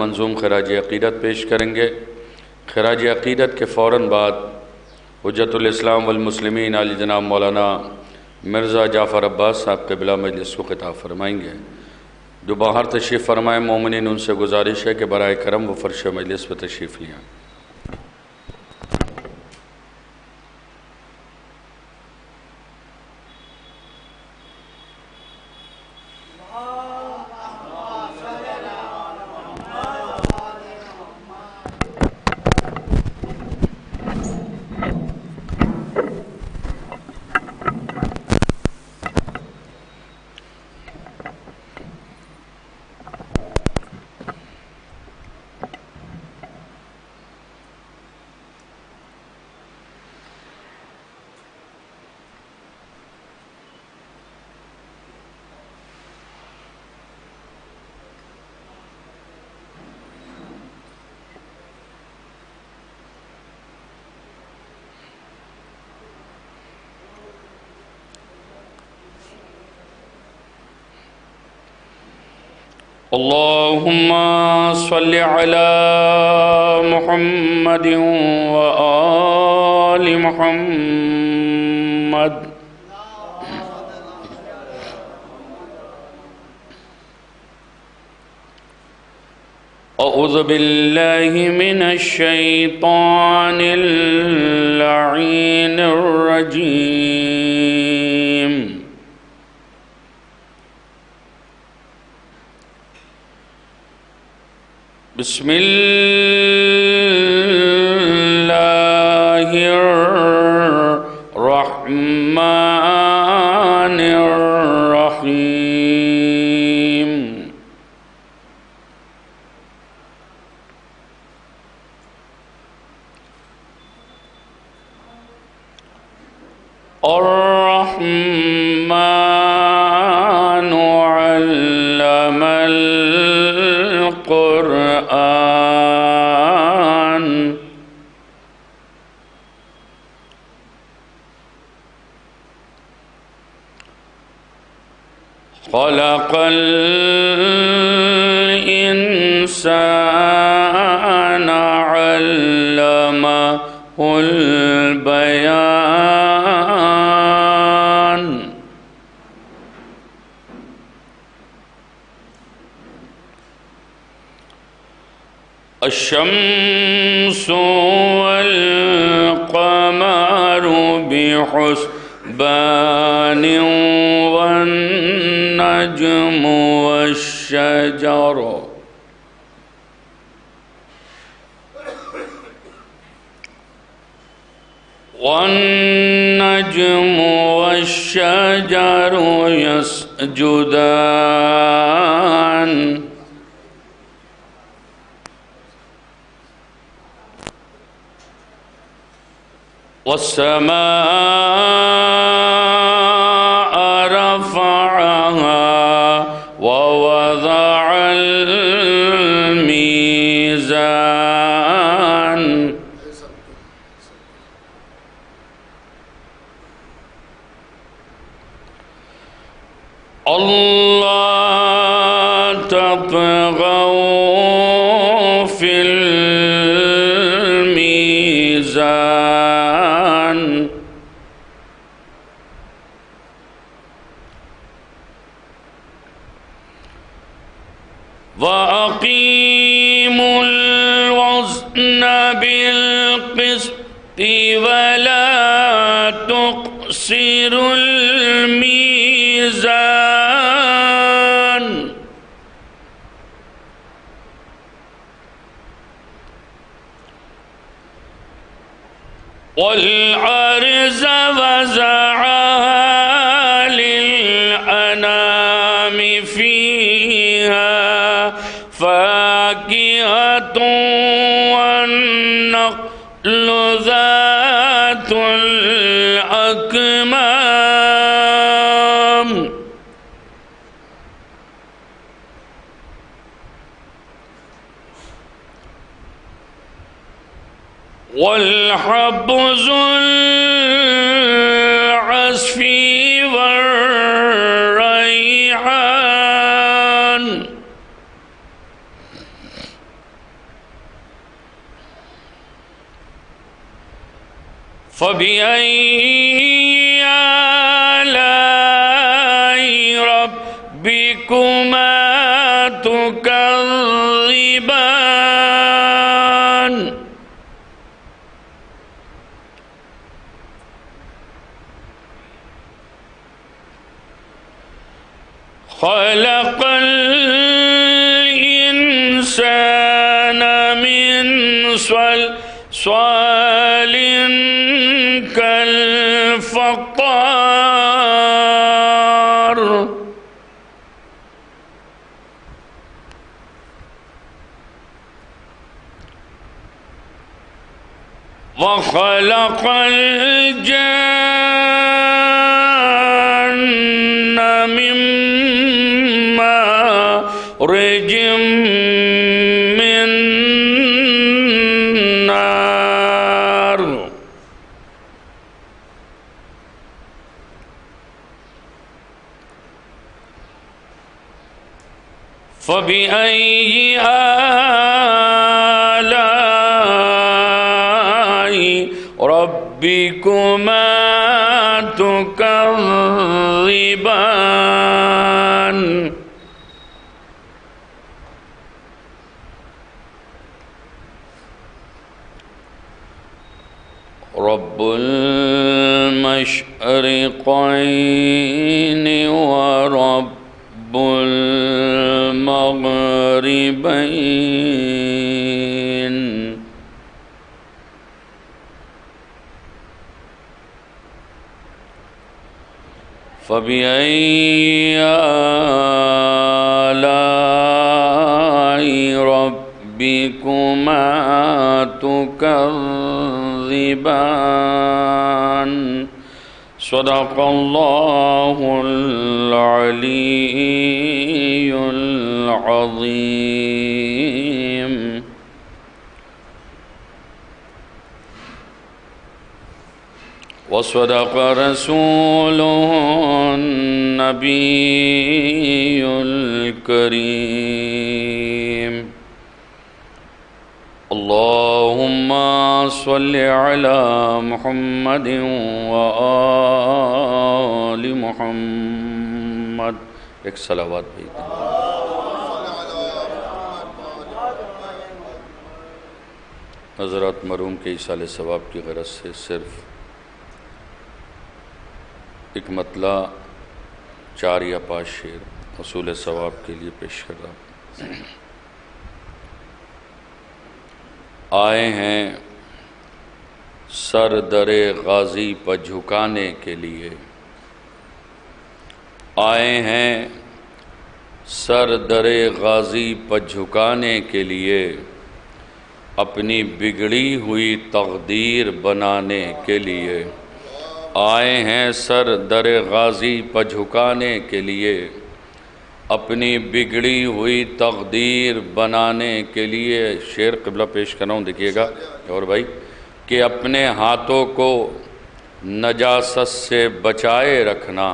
منظوم خراج عقیدت پیش کریں گے۔ خراج عقیدت کے فوراً بعد حجت الاسلام والمسلمین علی جناب مولانا مرزا جعفر عباس صاحب قبلہ مجلس کو خطاب فرمائیں گے۔ جو باہر تشریف فرمائے مومنین ان سے گزارش ہے کہ برائے کرم وہ فرش مجلس پر تشریف لیں۔ اللہم صل علی محمد وآل محمد۔ اعوذ باللہ من الشیطان اللعین الرجیم۔ بسم اللہ الرحمن الرحیم۔ الرحمن علم القرآن خلق الإنسان علمه البيان۔ الشمس والقمر بحسبان والنجم والشجر يسجدان والسماء رفعها ووضع الميزان الله تطغوا في الميزان وأقيموا الوزن بالقسط ولا تخسروا الميزان والأرض وزعها للأنام فيها فاكهة والنخل ذات الأكمام والحب ذو العصف والريحان فَبِأَيِّ آلَاءِ رَبِّكُمَا تُكَذِّبَانِ خَلَقَ الْإِنسَانَ مِنْ صَلْصَالٍ كَالْفَخَّارِ وَخَلَقَ الْجَانَّ مِن مَّارِجٍ مِّن نَّارٍ فَبِأَيِّ آلَاءِ رَبِّكُمَا تُكَذِّبَانِ رب المشرقين ورب المغربين فبأي آلاء ربكما تكذبان صدق الله العلي العظيم وصدق رسوله النبي الكريم اللهم صل على محمد وآل محمد ایک صلوات بھی حضرات مرحوم کے ایصال ثواب کی غرض سے صرف ایک مطلع 4 یا 5 شعر حصول ثواب کے لیے پیش کر رہا ہوں۔ آئے ہیں سر در غازی پر جھکانے کے لیے، آئے ہیں سر در غازی پر جھکانے کے لیے، اپنی بگڑی ہوئی تقدیر بنانے کے لیے، آئے ہیں سر در غازی پر جھکانے کے لیے، اپنی بگڑی ہوئی تقدیر بنانے کے لیے۔ شعر قبلہ پیش کر رہا ہوں، دیکھیے گا اور بھائی، کہ اپنے ہاتھوں کو نجاست سے بچائے رکھنا،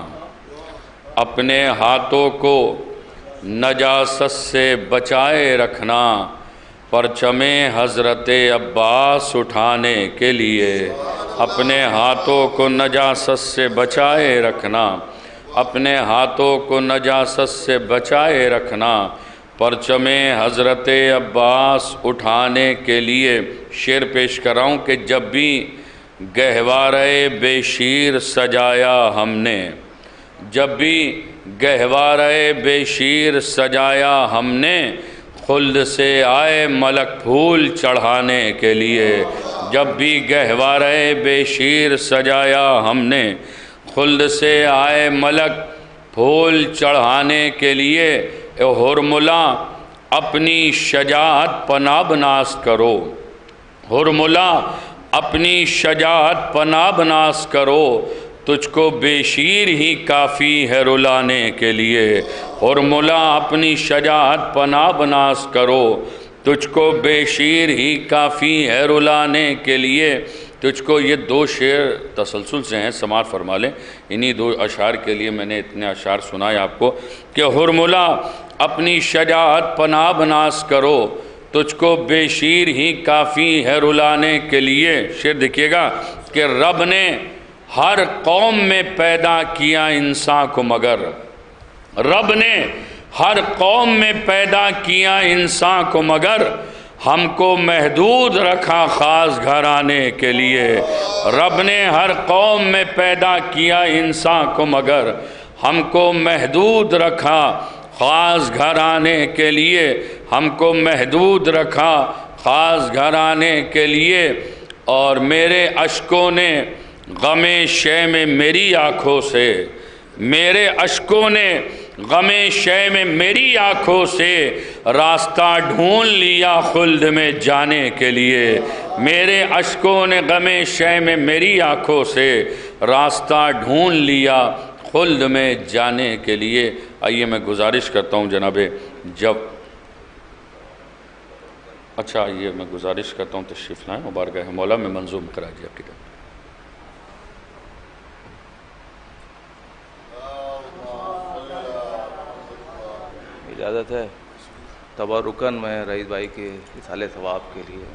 اپنے ہاتھوں کو نجاست سے بچائے رکھنا، پرچم حضرت عباس اٹھانے کے لیے، اپنے ہاتھوں کو نجاست سے بچائے رکھنا، اپنے ہاتھوں کو نجاست سے بچائے رکھنا، پرچم حضرت عباس اٹھانے کے لیے۔ شعر پیش کر رہا ہوں کہ جب بھی گہوارہ بے شیر سجایا ہم نے، جب بھی گہوارہ بے شیر سجایا ہم نے، خلد سے آئے ملک پھول چڑھانے کے لیے، جب بھی گہوارہ بے شیر سجایا ہم نے، خلد سے آئے ملک پھول چڑھانے کے لیے۔ اے ہرملا اپنی شجاعت پناہ بناس کرو، ہرملا اپنی شجاعت پناہ بناس کرو، تجھ کو بے شیر ہی کافی ہے رلانے کے لیے، ہرملا اپنی شجاعت پناہ بناس کرو، تجھ کو بے شیر ہی کافی ہے رلانے کے لیے۔ تجھ کو یہ 2 شعر تسلسل سے ہیں، سماعت فرما لیں، انہی 2 اشعار کے لیے میں نے اتنے اشعار سنائے آپ کو کہ ہرملا اپنی شجاعت پناہ بناس کرو، تجھ کو بے شیر ہی کافی ہے رلانے کے لیے۔ شعر دیکھیے گا کہ رب نے ہر قوم میں پیدا کیا انسان کو مگر، رب نے ہر قوم میں پیدا کیا انسان کو مگر ہم کو محدود رکھا خاص گھرانے کے لیے۔ رب نے ہر قوم میں پیدا کیا انسان کو مگر ہم کو محدود رکھا خاص گھرانے کے لیے، ہم کو محدود رکھا خاص گھرانے کے لیے۔ اور میرے اشکوں نے غم شے میں میری آنکھوں سے، میرے اشکوں نے غم شے میں میری آنکھوں سے راستہ ڈھونڈ لیا خلد میں جانے کے لیے۔ میرے اشکوں نے غم شے میں میری آنکھوں سے راستہ ڈھونڈ لیا خلد میں جانے کے لیے۔ آئیے میں گزارش کرتا ہوں جناب آئیے میں گزارش کرتا ہوں تشریف لائیں، مبارکہ مولا میں منظوم کرا دیا آپ کی طرف۔ اجازت ہے تبرکاً میں رئیس بھائی کے اصالِ ثواب کے لیے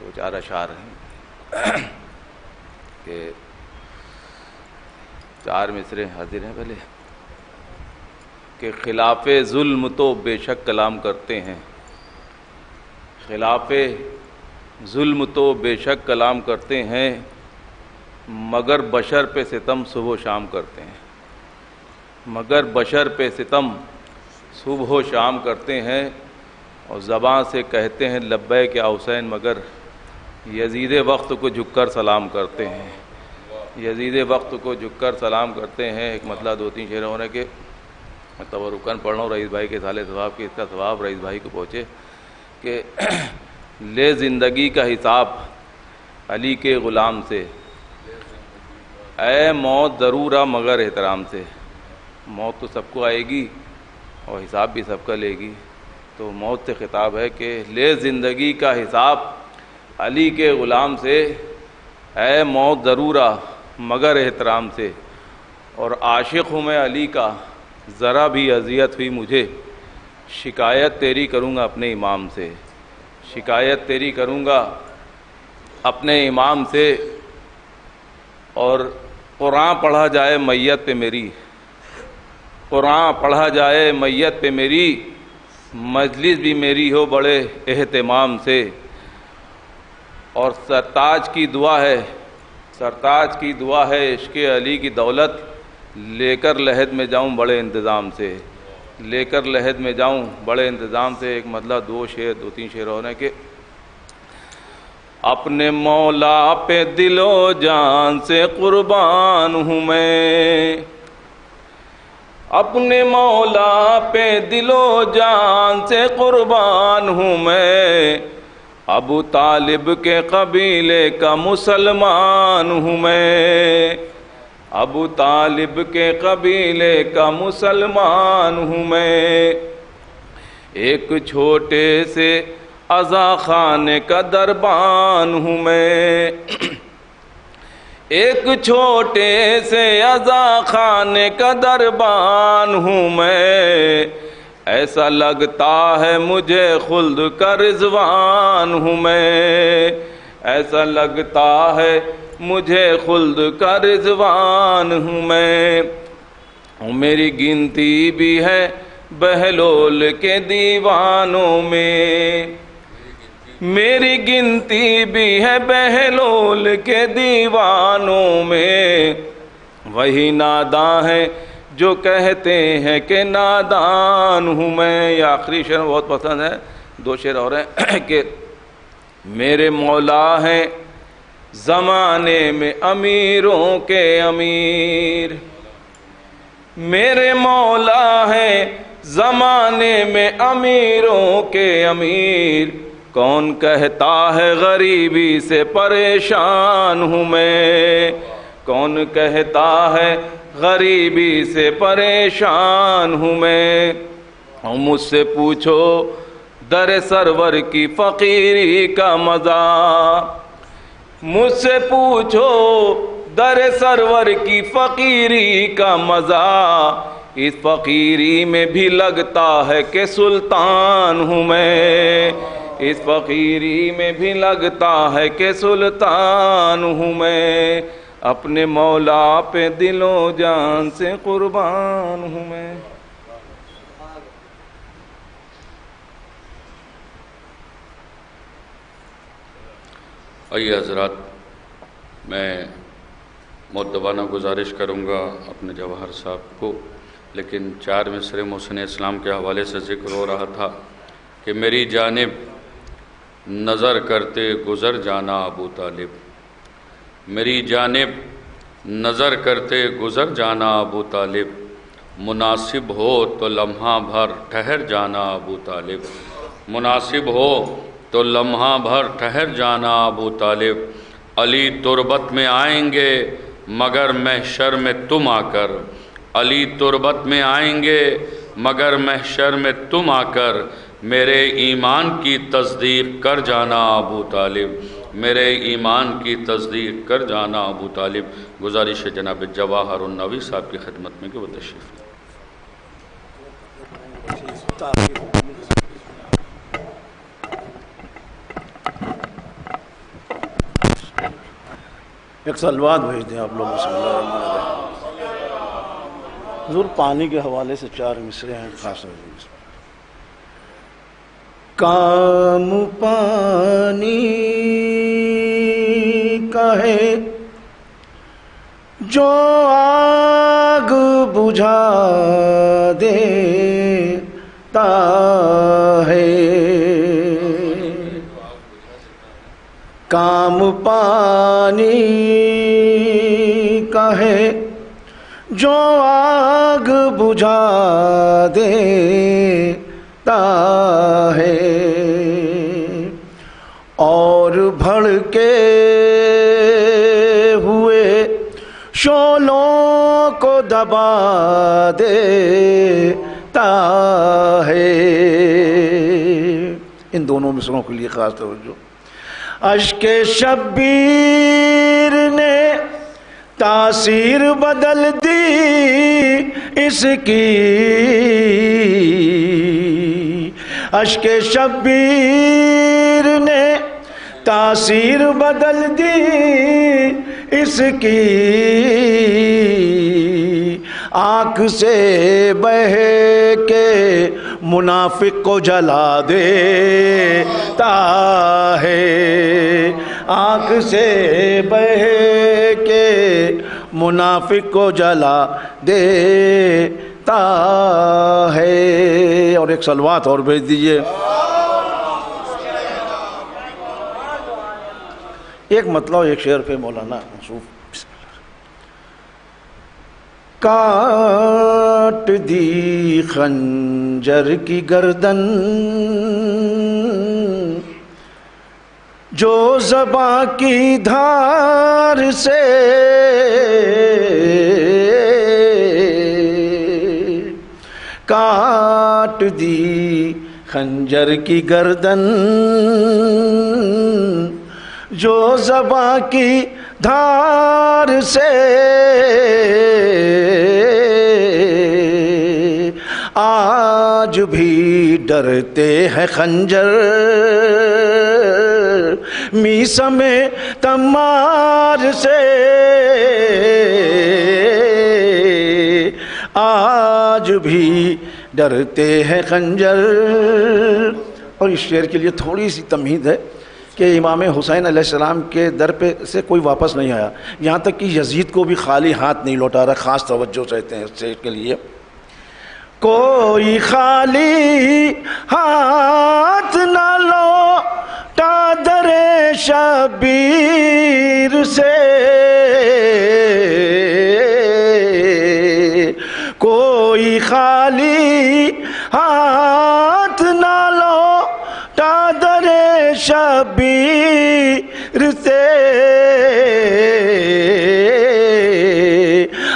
دو چار اشعار ہیں کہ چار مصرے حاضر ہیں پہلے کہ خلاف ظلم تو بے شک کلام کرتے ہیں، خلاف ظلم تو بے شک کلام کرتے ہیں، مگر بشر پہ ستم صبح و شام کرتے ہیں، مگر بشر پہ ستم صبح و شام کرتے ہیں، اور زبان سے کہتے ہیں لبیک یا حسین، مگر یزید وقت کو جھک کر سلام کرتے ہیں، یزید وقت کو جھک کر سلام کرتے ہیں۔ ایک مسئلہ دو تین شعر ہونے کے میں تبرکاً پڑھ رہا ہوں رئیس بھائی کے اصالِ ثواب کی، اس کا ثواب رئیس بھائی کو پہنچے کہ لے زندگی کا حساب علی کے غلام سے، اے موت ضرور آ مگر احترام سے۔ موت تو سب کو آئے گی اور حساب بھی سب کا لے گی، تو موت سے خطاب ہے کہ لے زندگی کا حساب علی کے غلام سے، اے موت ضرور آ مگر احترام سے۔ اور عاشق ہوں میں علی کا، ذرا بھی اذیت ہوئی مجھے، شکایت تیری کروں گا اپنے امام سے، شکایت تیری کروں گا اپنے امام سے۔ اور قرآن پڑھا جائے میت پہ میری، قرآن پڑھا جائے میت پہ میری، مجلس بھی میری ہو بڑے اہتمام سے۔ اور سرتاج کی دعا ہے، سرتاج کی دعا ہے عشق علی کی دولت، لے کر لحد میں جاؤں بڑے انتظام سے، لے کر لحد میں جاؤں بڑے انتظام سے۔ ایک مطلب دو تین شعر ہونے کے اپنے مولا پہ دل و جان سے قربان ہوں میں، اپنے مولا پہ دل و جان سے قربان ہوں میں، ابو طالب کے قبیلے کا مسلمان ہوں میں، ابو طالب کے قبیلے کا مسلمان ہوں میں۔ ایک چھوٹے سے عزا خانے کا دربان ہوں میں، ایک چھوٹے سے عزا خانے کا دربان ہوں میں، ایسا لگتا ہے مجھے خلد کا رضوان ہوں میں، ایسا لگتا ہے مجھے خلد کا رضوان ہوں میں۔ میری گنتی بھی ہے بہلول کے دیوانوں میں، میری گنتی بھی ہے بہلول کے دیوانوں میں، وہی ناداں ہے جو کہتے ہیں کہ نادان ہوں میں۔ یہ آخری شعر بہت پسند ہے، دو شعر اور ہیں کہ میرے مولا ہیں زمانے میں امیروں کے امیر، میرے مولا ہیں زمانے میں امیروں کے امیر، کون کہتا ہے غریبی سے پریشان ہوں میں، کون کہتا ہے غریبی سے پریشان ہوں میں۔ مجھ سے پوچھو در سرور کی فقیری کا مزہ، مجھ سے پوچھو در سرور کی فقیری کا مزہ، اس فقیری میں بھی لگتا ہے کہ سلطان ہوں میں، اس فقیری میں بھی لگتا ہے کہ سلطان ہوں میں، اپنے مولا پہ دل و جان سے قربان ہوں میں۔ آئیے حضرات، میں مؤدبانہ گزارش کروں گا اپنے جواہر صاحب کو، لیکن 4 مصرے محسن اسلام کے حوالے سے ذکر ہو رہا تھا کہ میری جانب نظر کرتے گزر جانا ابو طالب، میری جانب نظر کرتے گزر جانا ابو طالب، مناسب ہو تو لمحہ بھر ٹھہر جانا ابو طالب، مناسب ہو تو لمحہ بھر ٹھہر جانا ابو طالب، علی تربت میں آئیں گے مگر محشر میں تم آ کر، علی تربت میں آئیں گے مگر محشر میں تم آ کر، میرے ایمان کی تصدیق کر جانا ابو طالب، میرے ایمان کی تصدیق کر جانا ابو طالب۔ گزارش ہے جناب جواہر النووی صاحب کی خدمت میں کہ وہ تشریف لیں۔ ایک سلوات بھیج دیں آپ لوگ، بسم اللہ الرحمن الرحیم۔ حضور پانی کے حوالے سے 4 مصرے ہیں خاص طور سے۔ کام پانی کا ہے جو آگ بجھا دیتا ہے، کام پانی کا ہے جو آگ بجھا دیتا ہے، اور بھڑکے ہوئے شعلوں کو دبا دیتا ہے۔ ان دونوں مصروں کے لیے خاص توجہ۔ اشک شبیر نے تاثیر بدل دی اس کی، اشک شبیر نے تاثیر بدل دی اس کی، آنکھ سے بہہ کے منافق کو جلا دیتا ہے، آنکھ سے بہہ کے منافق کو جلا دیتا ہے۔ اور ایک سلوات اور بھیج دیجئے۔ ایک مطلب ایک شعر پہ مولانا منصوف۔ کاٹ دی خنجر کی گردن جو زباں کی دھار سے، کاٹ دی خنجر کی گردن جو زباں کی دھار سے، آج بھی ڈرتے ہیں خنجر میسم تمار سے، آج بھی ڈرتے ہیں خنجر۔ اور اس شعر کے لیے تھوڑی سی تمہید ہے کہ امام حسین علیہ السلام کے در پہ سے کوئی واپس نہیں آیا، یہاں تک کہ یزید کو بھی خالی ہاتھ نہیں لوٹا رہا۔ خاص توجہ چاہتے ہیں اس شعر کے لیے۔ کوئی خالی ہاتھ نہ لوٹا در شبیر سے، کوئی خالی ہاتھ نہ لوٹا در شبیر سے،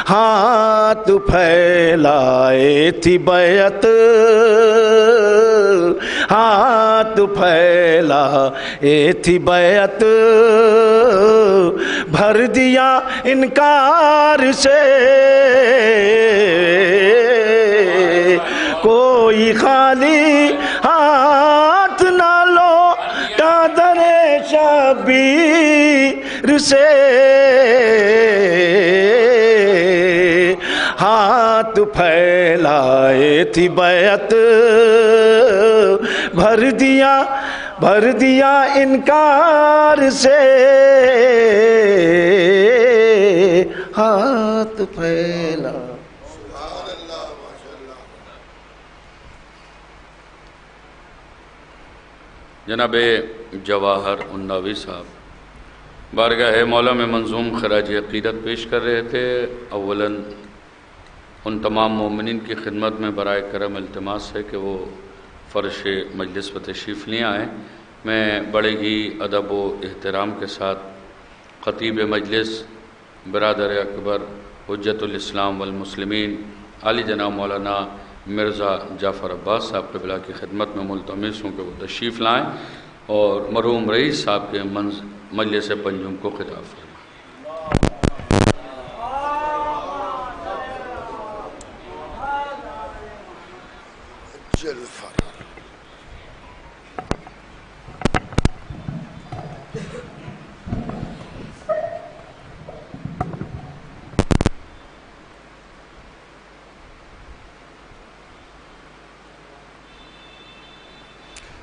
ہاتھ پھیلائے تھی بیعت، ہاتھ پھیلائے تھی بیعت، بھر دیا انکار سے، کوئی خالی ہاتھ نہ لو شبیر سے ہاتھ پھیلائے تھی بیعت، بھر دیا انکار سے ہاتھ پھیلا۔ جناب جواہر الناوی صاحب بارگاہ مولا میں منظوم خراج عقیدت پیش کر رہے تھے۔ اولاً ان تمام مومنین کی خدمت میں برائے کرم التماس ہے کہ وہ فرش مجلس پر تشریف لے آئیں۔ میں بڑے ہی ادب و احترام کے ساتھ خطیب مجلس برادر اکبر حجت الاسلام والمسلمین علی جناب مولانا مرزا جعفر عباس صاحب قبلہ کی خدمت میں ملتمس ہوں کہ وہ تشریف لائیں اور مرحوم رئیس صاحب کے مجلس پنجم کو خطاب فرمائیں۔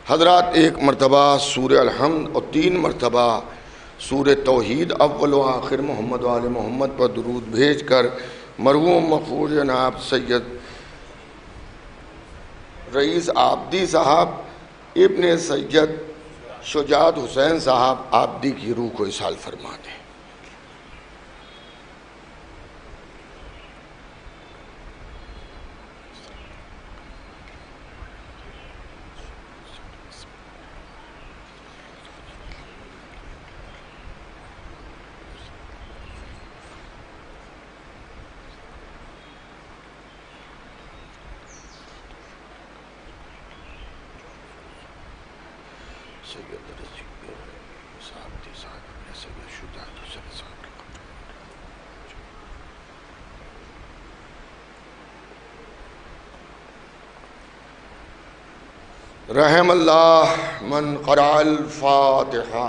حضرات، ایک مرتبہ سورہ الحمد اور 3 مرتبہ سورہ توحید اول و آخر محمد و آل محمد پر درود بھیج کر مرحوم مغفور جناب سید رئیس عابدی صاحب ابن سید شجاعت حسین صاحب عابدی کی روح کو اصال فرما دیں۔ رحم اللہ من قرأ الفاتحہ۔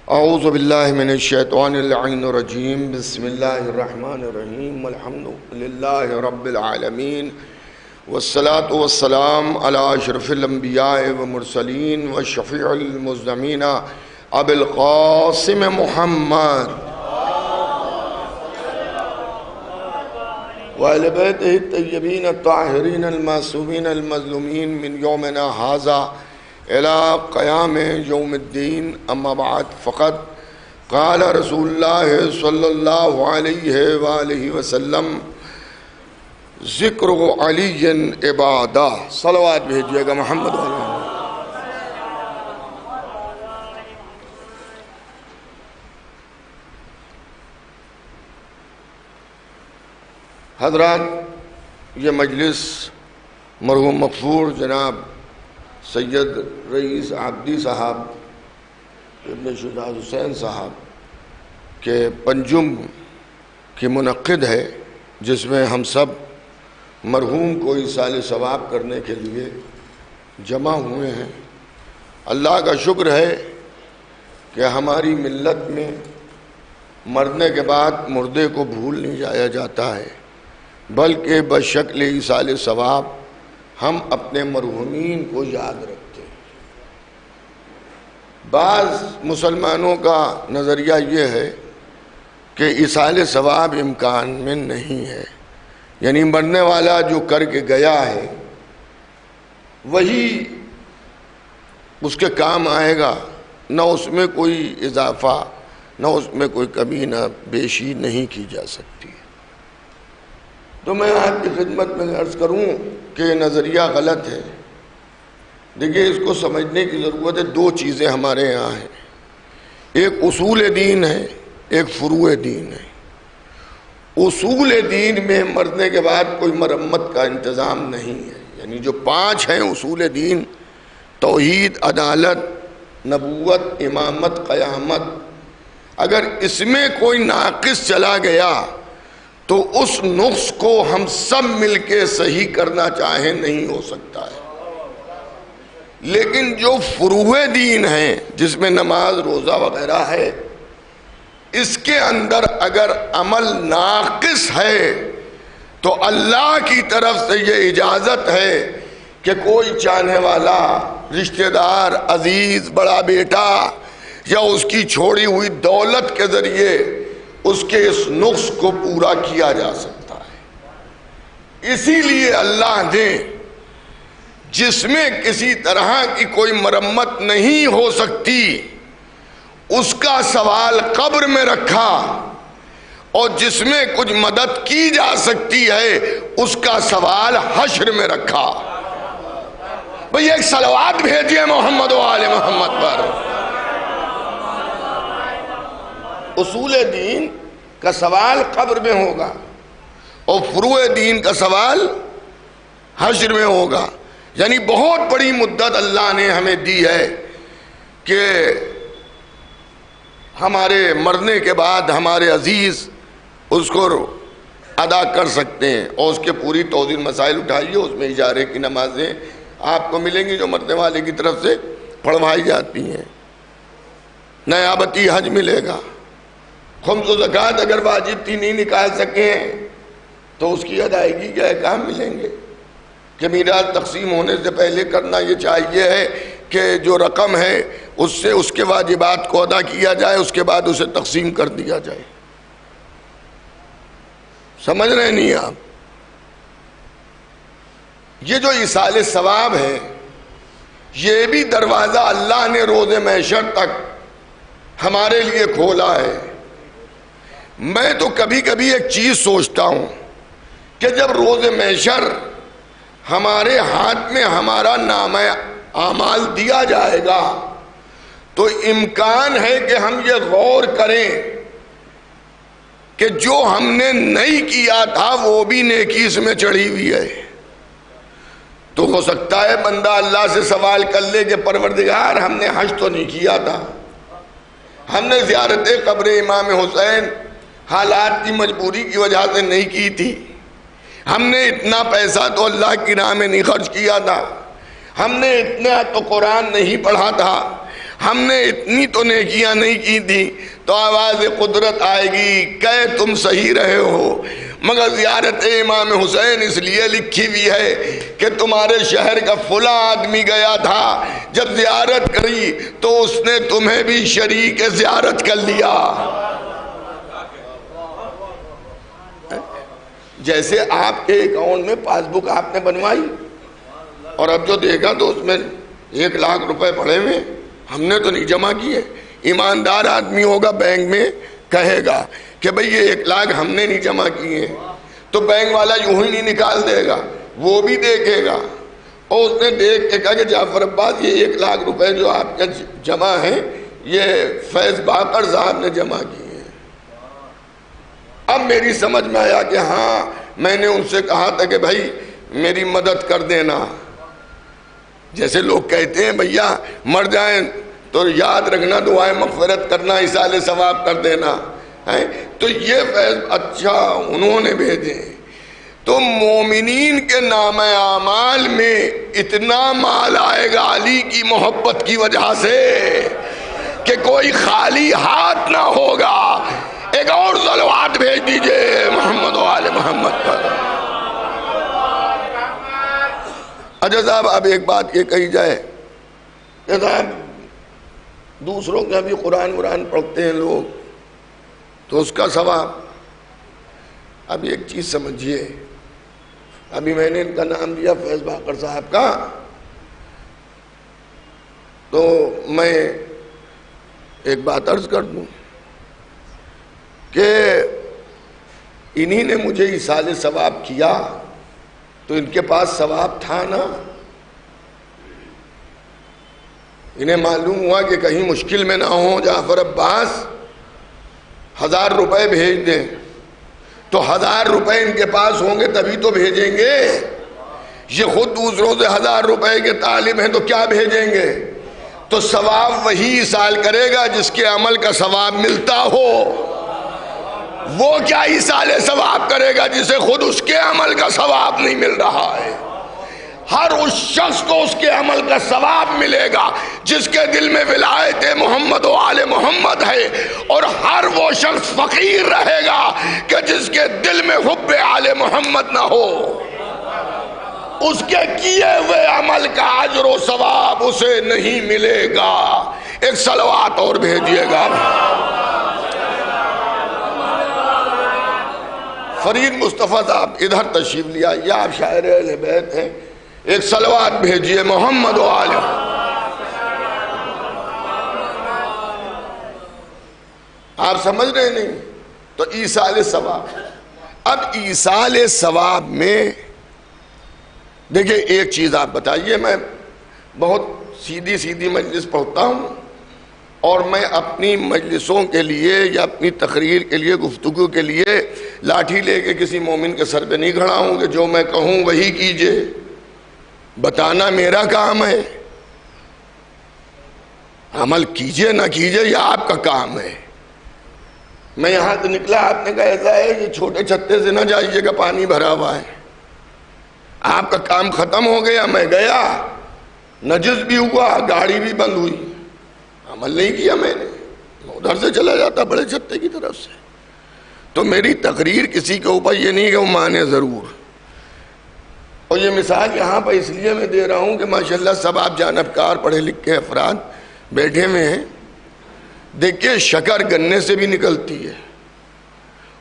اعوذ باللہ من الشیطان اللعین الرجیم، بسم اللہ الرحمن الرحیم، الحمد للہ رب العالمین، والصلاة والسلام علی اشرف الانبیاء والمرسلین والشفیع المذنبین ابی القاسم محمد وآل بیتہ الطیبین الطاہرین المعصومین المظلومین من یومنا ھذا الى قیام یوم الدین، اما بعد فقط قال رسول اللہ صلی اللہ علیہ وآلہ وسلم ذکر علی عبادہ۔ صلوات بھیجیے گا محمد علیہ۔ حضرات، یہ مجلس مرحوم مغفور جناب سید رئیس عابدی صاحب ابن شجاعت حسین صاحب کے پنجم کی منعقد ہے، جس میں ہم سب مرحوم کو ایصال ثواب کرنے کے لیے جمع ہوئے ہیں۔ اللہ کا شکر ہے کہ ہماری ملت میں مرنے کے بعد مردے کو بھول نہیں جایا جاتا ہے، بلکہ بشکل ایصال ثواب ہم اپنے مرحومین کو یاد رکھتے ہیں۔ بعض مسلمانوں کا نظریہ یہ ہے کہ ایصال ثواب امکان میں نہیں ہے، یعنی مرنے والا جو کر کے گیا ہے وہی اس کے کام آئے گا، نہ اس میں کوئی اضافہ نہ اس میں کوئی کمی نہ بیشی نہیں کی جا سکتی۔ تو میں آپ کی خدمت میں عرض کروں کہ یہ نظریہ غلط ہے۔ دیکھیے، اس کو سمجھنے کی ضرورت ہے۔ 2 چیزیں ہمارے یہاں ہیں، ایک اصول دین ہے، ایک فروع دین ہے۔ اصول دین میں مرنے کے بعد کوئی مرمت کا انتظام نہیں ہے، یعنی جو 5 ہیں اصول دین، توحید، عدالت، نبوت، امامت، قیامت، اگر اس میں کوئی ناقص چلا گیا تو اس نقص کو ہم سب مل کے صحیح کرنا چاہیں نہیں ہو سکتا ہے۔ لیکن جو فروع دین ہیں جس میں نماز، روزہ وغیرہ ہے، اس کے اندر اگر عمل ناقص ہے تو اللہ کی طرف سے یہ اجازت ہے کہ کوئی چاہنے والا، رشتہ دار، عزیز، بڑا بیٹا یا اس کی چھوڑی ہوئی دولت کے ذریعے اس کے اس نقص کو پورا کیا جا سکتا ہے۔ اسی لیے اللہ نے جس میں کسی طرح کی کوئی مرمت نہیں ہو سکتی اس کا سوال قبر میں رکھا، اور جس میں کچھ مدد کی جا سکتی ہے اس کا سوال حشر میں رکھا۔ بھئی ایک صلوات بھیجئے محمد و آل محمد پر۔ اصول دین کا سوال قبر میں ہوگا اور فروع دین کا سوال حشر میں ہوگا۔ یعنی بہت بڑی مدت اللہ نے ہمیں دی ہے کہ ہمارے مرنے کے بعد ہمارے عزیز اس کو ادا کر سکتے ہیں، اور اس کے پوری توضیح مسائل اٹھائیے، اس میں اجارے کی نمازیں آپ کو ملیں گی جو مرنے والے کی طرف سے پڑھوائی جاتی ہیں، نیابتی حج ملے گا، خمس و زکوٰۃ اگر واجب تھی نہیں نکال سکیں تو اس کی ادائیگی کے احکام ملیں گے کہ میراث تقسیم ہونے سے پہلے کرنا یہ چاہیے ہے کہ جو رقم ہے اس سے اس کے واجبات کو ادا کیا جائے، اس کے بعد اسے تقسیم کر دیا جائے۔ سمجھ رہے نہیں آپ؟ یہ جو ایصال ثواب ہے یہ بھی دروازہ اللہ نے روز محشر تک ہمارے لیے کھولا ہے۔ میں تو کبھی کبھی ایک چیز سوچتا ہوں کہ جب روز محشر ہمارے ہاتھ میں ہمارا نامہ اعمال دیا جائے گا تو امکان ہے کہ ہم یہ غور کریں کہ جو ہم نے نہیں کیا تھا وہ بھی نیکی اس میں چڑھی ہوئی ہے۔ تو ہو سکتا ہے بندہ اللہ سے سوال کر لے کہ پروردگار ہم نے حج تو نہیں کیا تھا، ہم نے زیارت قبر امام حسین حالات کی مجبوری کی وجہ سے نہیں کی تھی، ہم نے اتنا پیسہ تو اللہ کی راہ میں نہیں خرچ کیا تھا، ہم نے اتنا تو قرآن نہیں پڑھا تھا، ہم نے اتنی تو نیکیاں نہیں کی تھی۔ تو آواز قدرت آئے گی کہ تم صحیح رہے ہو، مگر زیارت امام حسین اس لیے لکھی ہوئی ہے کہ تمہارے شہر کا فلاں آدمی گیا تھا، جب زیارت کری تو اس نے تمہیں بھی شریک زیارت کر لیا۔ جیسے آپ کے اکاؤنٹ میں پاس بک آپ نے بنوائی اور اب جو دیکھا تو اس میں 1 لاکھ روپے پڑے ہوئے، ہم نے تو نہیں جمع کیے۔ ایماندار آدمی ہوگا بینک میں کہے گا کہ بھئی یہ 1 لاکھ ہم نے نہیں جمع کیے، تو بینک والا یوں ہی نہیں نکال دے گا، وہ بھی دیکھے گا، اور اس نے دیکھ کے کہا کہ جعفر عباس یہ 1 لاکھ روپے جو آپ کے جمع ہیں یہ فیض باقر صاحب نے جمع کیے۔ اب میری سمجھ میں آیا کہ ہاں میں نے ان سے کہا تھا کہ بھائی میری مدد کر دینا۔ جیسے لوگ کہتے ہیں بھیا مر جائیں تو یاد رکھنا دعائیں مغفرت کرنا، ایصال ثواب کر دینا، تو یہ فیض اچھا انہوں نے بھیجے۔ تو مومنین کے نام اعمال میں اتنا مال آئے گا علی کی محبت کی وجہ سے کہ کوئی خالی ہاتھ نہ ہوگا۔ ایک اور صلوات بھیج دیجئے محمد و آل محمد پر۔ اچھا صاحب اب ایک بات یہ کہی جائے کہ صاحب دوسروں کے ابھی قرآن پڑھتے ہیں لوگ تو اس کا ثواب، اب ایک چیز سمجھیے، ابھی میں نے ان کا نام دیا فیض باقر صاحب کا، تو میں ایک بات عرض کر دوں کہ انہی نے مجھے ایصال ثواب کیا تو ان کے پاس ثواب تھا نا، انہیں معلوم ہوا کہ کہیں مشکل میں نہ ہوں جعفر عباس 1000 روپے بھیج دیں، تو 1000 روپے ان کے پاس ہوں گے تبھی تو بھیجیں گے، یہ خود دوسروں سے 1000 روپے کے طالب ہیں تو کیا بھیجیں گے؟ تو ثواب وہی ایصال کرے گا جس کے عمل کا ثواب ملتا ہو، وہ کیا ایصال ثواب کرے گا جسے خود اس کے عمل کا ثواب نہیں مل رہا ہے؟ ہر اس شخص کو اس کے عمل کا ثواب ملے گا جس کے دل میں ولایت محمد و آل محمد ہے، اور ہر وہ شخص فقیر رہے گا کہ جس کے دل میں حب آل محمد نہ ہو، اس کے کیے ہوئے عمل کا اجر و ثواب اسے نہیں ملے گا۔ ایک صلوات اور بھیجیے گا۔ فرید مصطفیٰ صاحب ادھر تشریف لیا، یہ آپ شاعر اہل بیت ہیں، ایک صلوات بھیجیے محمد و آل۔ آپ سمجھ رہے نہیں؟ تو ایصال ثواب۔ اب ایصال ثواب میں دیکھیں ایک چیز آپ بتائیے، میں بہت سیدھی مجلس پڑھتا ہوں، اور میں اپنی مجلسوں کے لیے یا اپنی تقریر کے لیے گفتگو کے لیے لاٹھی لے کے کسی مومن کے سر پہ نہیں کھڑا ہوں کہ جو میں کہوں وہی کیجئے، بتانا میرا کام ہے، عمل کیجئے نہ کیجئے یہ آپ کا کام ہے۔ میں یہاں سے نکلا، آپ نے کہا ایسا ہے یہ چھوٹے چھتے سے نہ جائیے گا، پانی بھرا ہوا ہے، آپ کا کام ختم ہو گیا، میں گیا، نجس بھی ہوا، گاڑی بھی بند ہوئی، عمل نہیں کیا میں نے، ادھر سے چلا جاتا بڑے چھتے کی طرف سے۔ تو میری تقریر کسی کے اوپر یہ نہیں کہ وہ مانے ضرور، اور یہ مثال یہاں پر اس لیے میں دے رہا ہوں کہ ماشاءاللہ سب آپ جانبکار پڑھے لکھے افراد بیٹھے ہوئے ہیں۔ دیکھیے شکر گنے سے بھی نکلتی ہے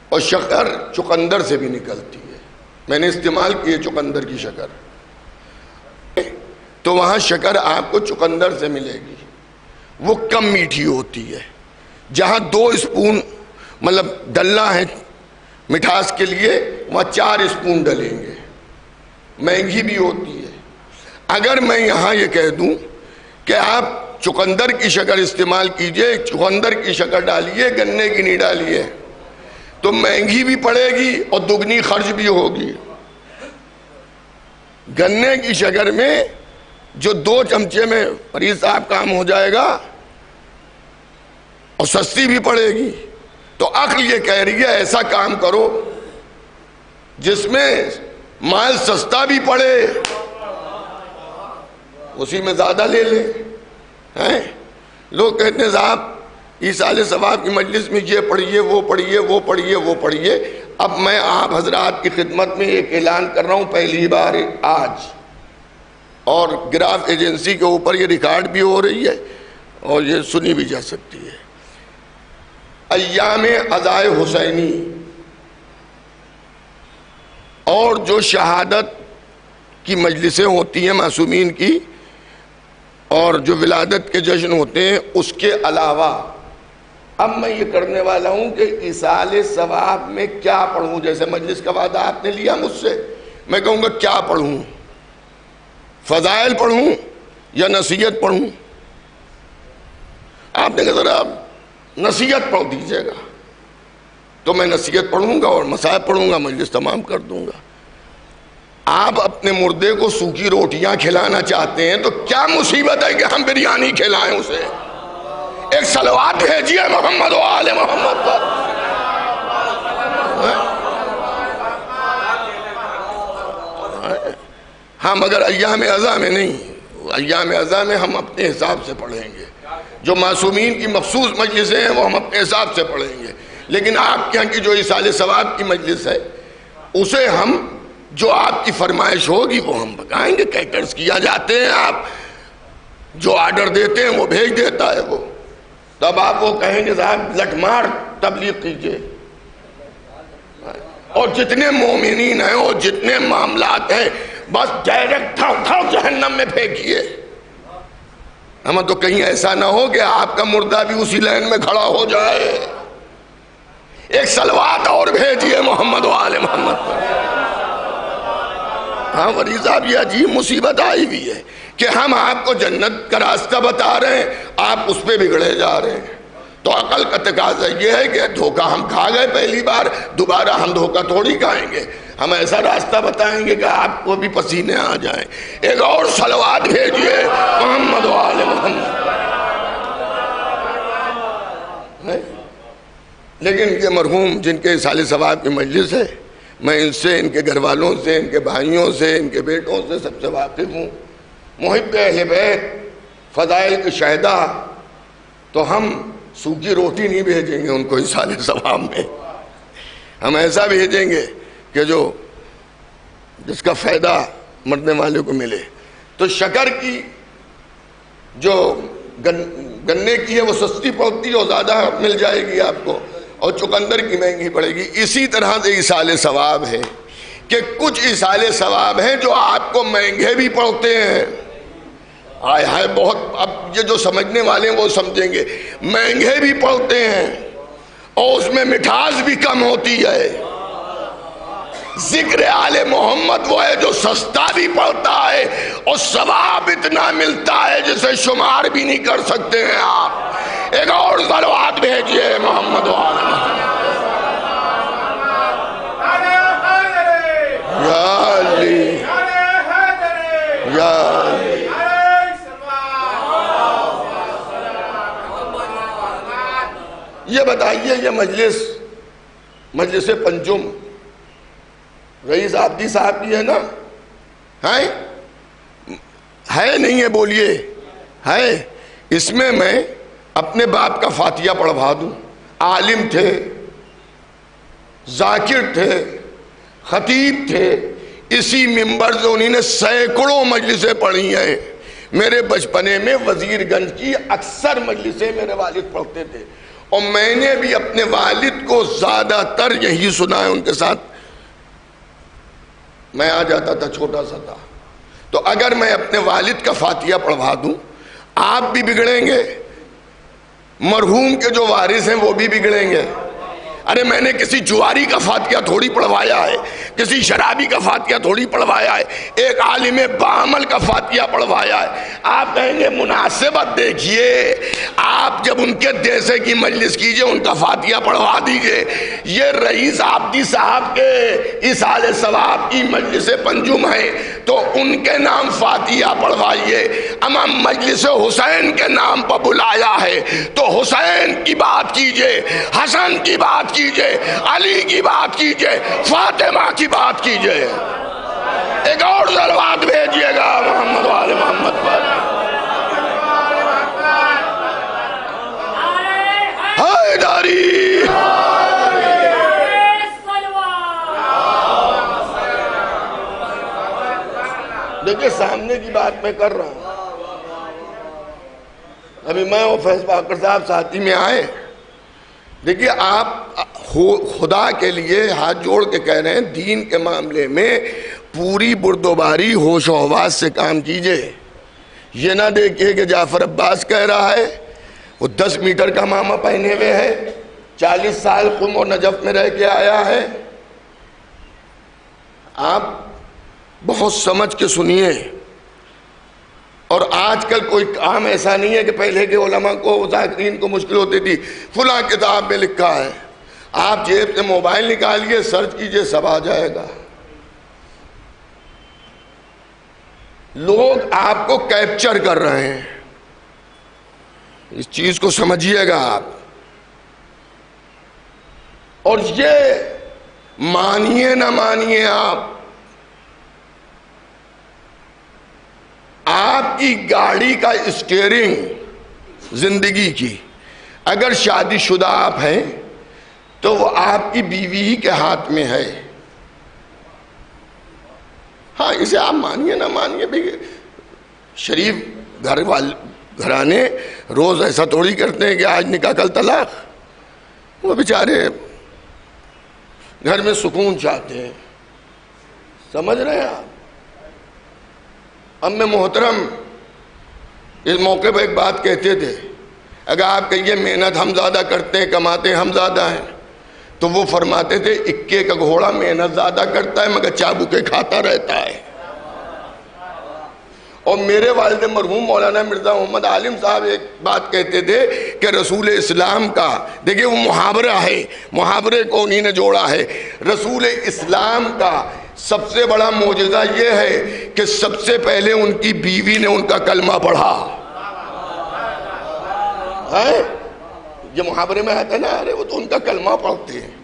اور شکر چقندر سے بھی نکلتی ہے، میں نے استعمال کی ہے چقندر کی شکر، تو وہاں شکر آپ کو چقندر سے ملے گی، وہ کم میٹھی ہوتی ہے، جہاں 2 اسپون مطلب ڈلنا ہے مٹھاس کے لیے وہاں 4 اسپون ڈلیں گے، مہنگی بھی ہوتی ہے۔ اگر میں یہاں یہ کہہ دوں کہ آپ چقندر کی شکر استعمال کیجئے، چقندر کی شکر ڈالیے، گنے کی نہیں ڈالیے، تو مہنگی بھی پڑے گی اور دگنی خرچ بھی ہوگی۔ گنے کی شکر میں جو 2 چمچے میں فرید صاحب کام ہو جائے گا اور سستی بھی پڑے گی، تو عقل یہ کہہ رہی ہے ایسا کام کرو جس میں مال سستا بھی پڑے، اسی میں زیادہ لے لیں۔ لوگ کہتے ہیں صاحب ایصال ثواب کی مجلس میں یہ پڑھیے وہ پڑھیے وہ پڑھیے وہ پڑھیے۔ اب میں آپ حضرات کی خدمت میں ایک اعلان کر رہا ہوں پہلی بار آج، اور گراف ایجنسی کے اوپر یہ ریکارڈ بھی ہو رہی ہے اور یہ سنی بھی جا سکتی ہے۔ ایام عزائے حسینی اور جو شہادت کی مجلسیں ہوتی ہیں معصومین کی اور جو ولادت کے جشن ہوتے ہیں، اس کے علاوہ اب میں یہ کرنے والا ہوں کہ ایصال ثواب میں کیا پڑھوں۔ جیسے مجلس کا وعدہ آپ نے لیا مجھ سے، میں کہوں گا کیا پڑھوں، فضائل پڑھوں یا نصیحت پڑھوں؟ آپ نے کہا ذرا نصیحت پڑھ دیجیے گا، تو میں نصیحت پڑھوں گا اور مصائب پڑھوں گا، مجلس تمام کر دوں گا۔ آپ اپنے مردے کو سوکھی روٹیاں کھلانا چاہتے ہیں تو کیا مصیبت ہے کہ ہم بریانی کھلائیں اسے؟ ایک صلوات بھیجیے محمد و آل محمد پر۔ ہاں مگر ایام عزا میں نہیں، ایام عزا میں ہم اپنے حساب سے پڑھیں گے، جو معصومین کی مخصوص مجلسیں ہیں وہ ہم اپنے حساب سے پڑھیں گے، لیکن آپ کے یہاں کی جو ایصال ثواب کی مجلس ہے اسے ہم جو آپ کی فرمائش ہوگی وہ ہم بتائیں گے۔ کیٹرز کیا جاتے ہیں، آپ جو آرڈر دیتے ہیں وہ بھیج دیتا ہے وہ، تب آپ وہ کہیں گے صاحب لٹ مار تبلیغ کیجئے، اور جتنے مومنین ہیں اور جتنے معاملات ہیں بس ڈائریکٹ تھاؤ جہنم میں پھینکیے۔ ہمیں تو کہیں ایسا نہ ہو کہ آپ کا مردہ بھی اسی لائن میں کھڑا ہو جائے۔ ایک صلوات اور بھیجیے محمد و آل محمد پر۔ ہاں ولی صاحب یہ عجیب مصیبت آئی ہوئی ہے، کہ ہم آپ کو جنت کا راستہ بتا رہے ہیں، آپ اس پہ بگڑے جا رہے ہیں۔ تو عقل کا تقاضا یہ ہے کہ دھوکہ ہم کھا گئے پہلی بار، دوبارہ ہم دھوکہ تھوڑی کھائیں گے، ہم ایسا راستہ بتائیں گے کہ آپ کو بھی پسینے آ جائیں۔ ایک اور صلوات بھیجئے محمد و آل محمد۔ لیکن یہ مرحوم جن کے اصالِ ثواب کی مجلس ہے، میں ان سے، ان کے گھر والوں سے، ان کے بھائیوں سے، ان کے بیٹوں سے سب سے واقف ہوں، محب اہل بیت، فضائل کے شہداء، تو ہم سوکھی روٹی نہیں بھیجیں گے ان کو اصالِ ثواب میں، ہم ایسا بھیجیں گے کہ جس کا فائدہ مرنے والے کو ملے۔ تو شکر کی جو گنے کی ہے وہ سستی پڑتی ہے اور زیادہ مل جائے گی آپ کو، اور چقندر کی مہنگی پڑے گی۔ اسی طرح سے اصالِ ثواب ہے کہ کچھ اصالِ ثواب ہیں جو آپ کو مہنگے بھی پڑتے ہیں، آئے ہائے بہت، اب یہ جو سمجھنے والے ہیں وہ سمجھیں گے، مہنگے بھی پڑتے ہیں اور اس میں مٹھاس بھی کم ہوتی ہے۔ ذکر آل محمد وہ ہے جو سستا بھی پڑتا ہے اور ثواب اتنا ملتا ہے جسے شمار بھی نہیں کر سکتے ہیں آپ۔ ایک اور صلوات بھیجئے محمد و آل محمد۔ یا علی یا علی۔ یہ بتائیے، یہ مجلس پنجم رئیس عابدی صاحب کی ہے نا؟ ہے نہیں ہے؟ بولیے ہے؟ اس میں میں اپنے باپ کا فاتحہ پڑھوا دوں۔ عالم تھے، ذاکر تھے، خطیب تھے، اسی منبر سے انہی نے سینکڑوں مجلسیں پڑھی ہیں۔ میرے بچپنے میں وزیر گنج کی اکثر مجلسیں میرے والد پڑھتے تھے، اور میں نے بھی اپنے والد کو زیادہ تر یہی سنا ہے ان کے ساتھ۔ میں آ جاتا تھا، چھوٹا سا تھا، تو اگر میں اپنے والد کا فاتحہ پڑھوا دوں، آپ بھی بگڑیں گے، مرحوم کے جو وارث ہیں وہ بھی بگڑیں گے۔ ارے میں نے کسی جواری کا فاتحہ تھوڑی پڑھوایا ہے، کسی شرابی کا فاتحہ تھوڑی پڑھوایا ہے، ایک عالم باعمل کا فاتحہ پڑھوایا ہے۔ آپ کہیں گے مناسبت دیکھیے، آپ جب ان کے دیسے کی مجلس کیجئے ان کا فاتحہ پڑھوا دیجئے۔ یہ رئیس عابدی صاحب کے اصالِ ثواب کی مجلس پنجم ہے تو ان کے نام فاتحہ پڑھوائیے۔ اما مجلس حسین کے نام پر بلایا ہے تو حسین کی بات کیجئے، حسن کی بات کیجئے، علی کی بات کیجئے، فاطمہ کی بات کیجئے۔ ایک اور صلوات بھیجئے گا محمد و آل محمد پر۔ حیدری دیکھیں سامنے کی بات میں کر رہا ہوں۔ ابھی میں اور فیض باقر صاحب ساتھی میں آئے، دیکھیے آپ خدا کے لیے ہاتھ جوڑ کے کہہ رہے ہیں دین کے معاملے میں پوری بردباری ہوش و حواس سے کام کیجئے۔ یہ نہ دیکھیے کہ جعفر عباس کہہ رہا ہے، وہ 10 میٹر کا ماما پہنے ہوئے ہے، 40 سال قم و نجف میں رہ کے آیا ہے۔ آپ بہت سمجھ کے سنیے، اور آج کل کوئی کام ایسا نہیں ہے کہ پہلے کے علماء کو، ذاکرین کو مشکل ہوتی تھی، فلاں کتاب میں لکھا ہے، آپ جیب سے موبائل نکالیے، سرچ کیجئے، سب آ جائے گا۔ لوگ آپ کو کیپچر کر رہے ہیں، اس چیز کو سمجھیے گا آپ، اور یہ مانیے نہ مانیے آپ کی گاڑی کا اسٹیئرنگ زندگی کی، اگر شادی شدہ آپ ہیں تو وہ آپ کی بیوی ہی کے ہاتھ میں ہے۔ ہاں اسے آپ مانیے نہ مانیے، بھی شریف گھرانے روز ایسا تھوڑی کرتے ہیں کہ آج نکاح کل طلاق، وہ بیچارے گھر میں سکون چاہتے ہیں، سمجھ رہے ہیں آپ۔ امی محترم اس موقع پہ ایک بات کہتے تھے، اگر آپ کہیے محنت ہم زیادہ کرتے ہیں، کماتے ہم زیادہ ہیں، تو وہ فرماتے تھے اکے کا گھوڑا محنت زیادہ کرتا ہے مگر چابکے کھاتا رہتا ہے۔ اور میرے والد مرحوم مولانا مرزا محمد عالم صاحب ایک بات کہتے تھے کہ رسول اسلام کا، دیکھیں وہ محاورہ ہے، محاورے کو انہی نے جوڑا ہے، رسول اسلام کا سب سے بڑا معجزہ یہ ہے کہ سب سے پہلے ان کی بیوی نے ان کا کلمہ پڑھا ہے۔ یہ محاورے میں آتا ہے نا، ارے وہ تو ان کا کلمہ پڑھتے ہیں۔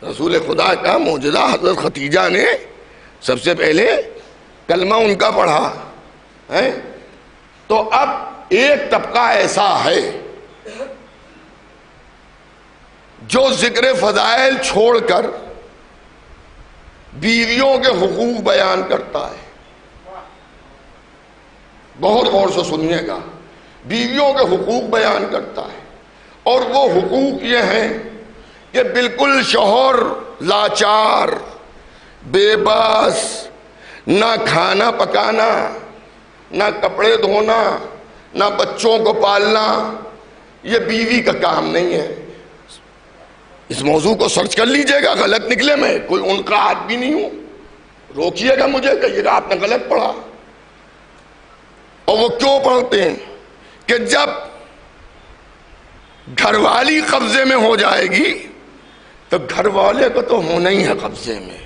رسول خدا کا معجزہ حضرت خدیجہ نے سب سے پہلے کلمہ ان کا پڑھا ہے۔ تو اب ایک طبقہ ایسا ہے جو ذکر فضائل چھوڑ کر بیویوں کے حقوق بیان کرتا ہے۔ بہت غور سے سنیے گا، بیویوں کے حقوق بیان کرتا ہے، اور وہ حقوق یہ ہیں کہ بالکل شوہر لاچار، بے بس، نہ کھانا پکانا، نہ کپڑے دھونا، نہ بچوں کو پالنا، یہ بیوی کا کام نہیں ہے۔ اس موضوع کو سرچ کر لیجئے گا، غلط نکلے میں کوئی ان کا آدمی نہیں ہوں، روکیے گا مجھے، کہیے گا آپ نے غلط پڑھا۔ اور وہ کیوں پڑھتے ہیں کہ جب گھر والی قبضے میں ہو جائے گی تو گھر والے کو تو ہونا ہی ہے قبضے میں،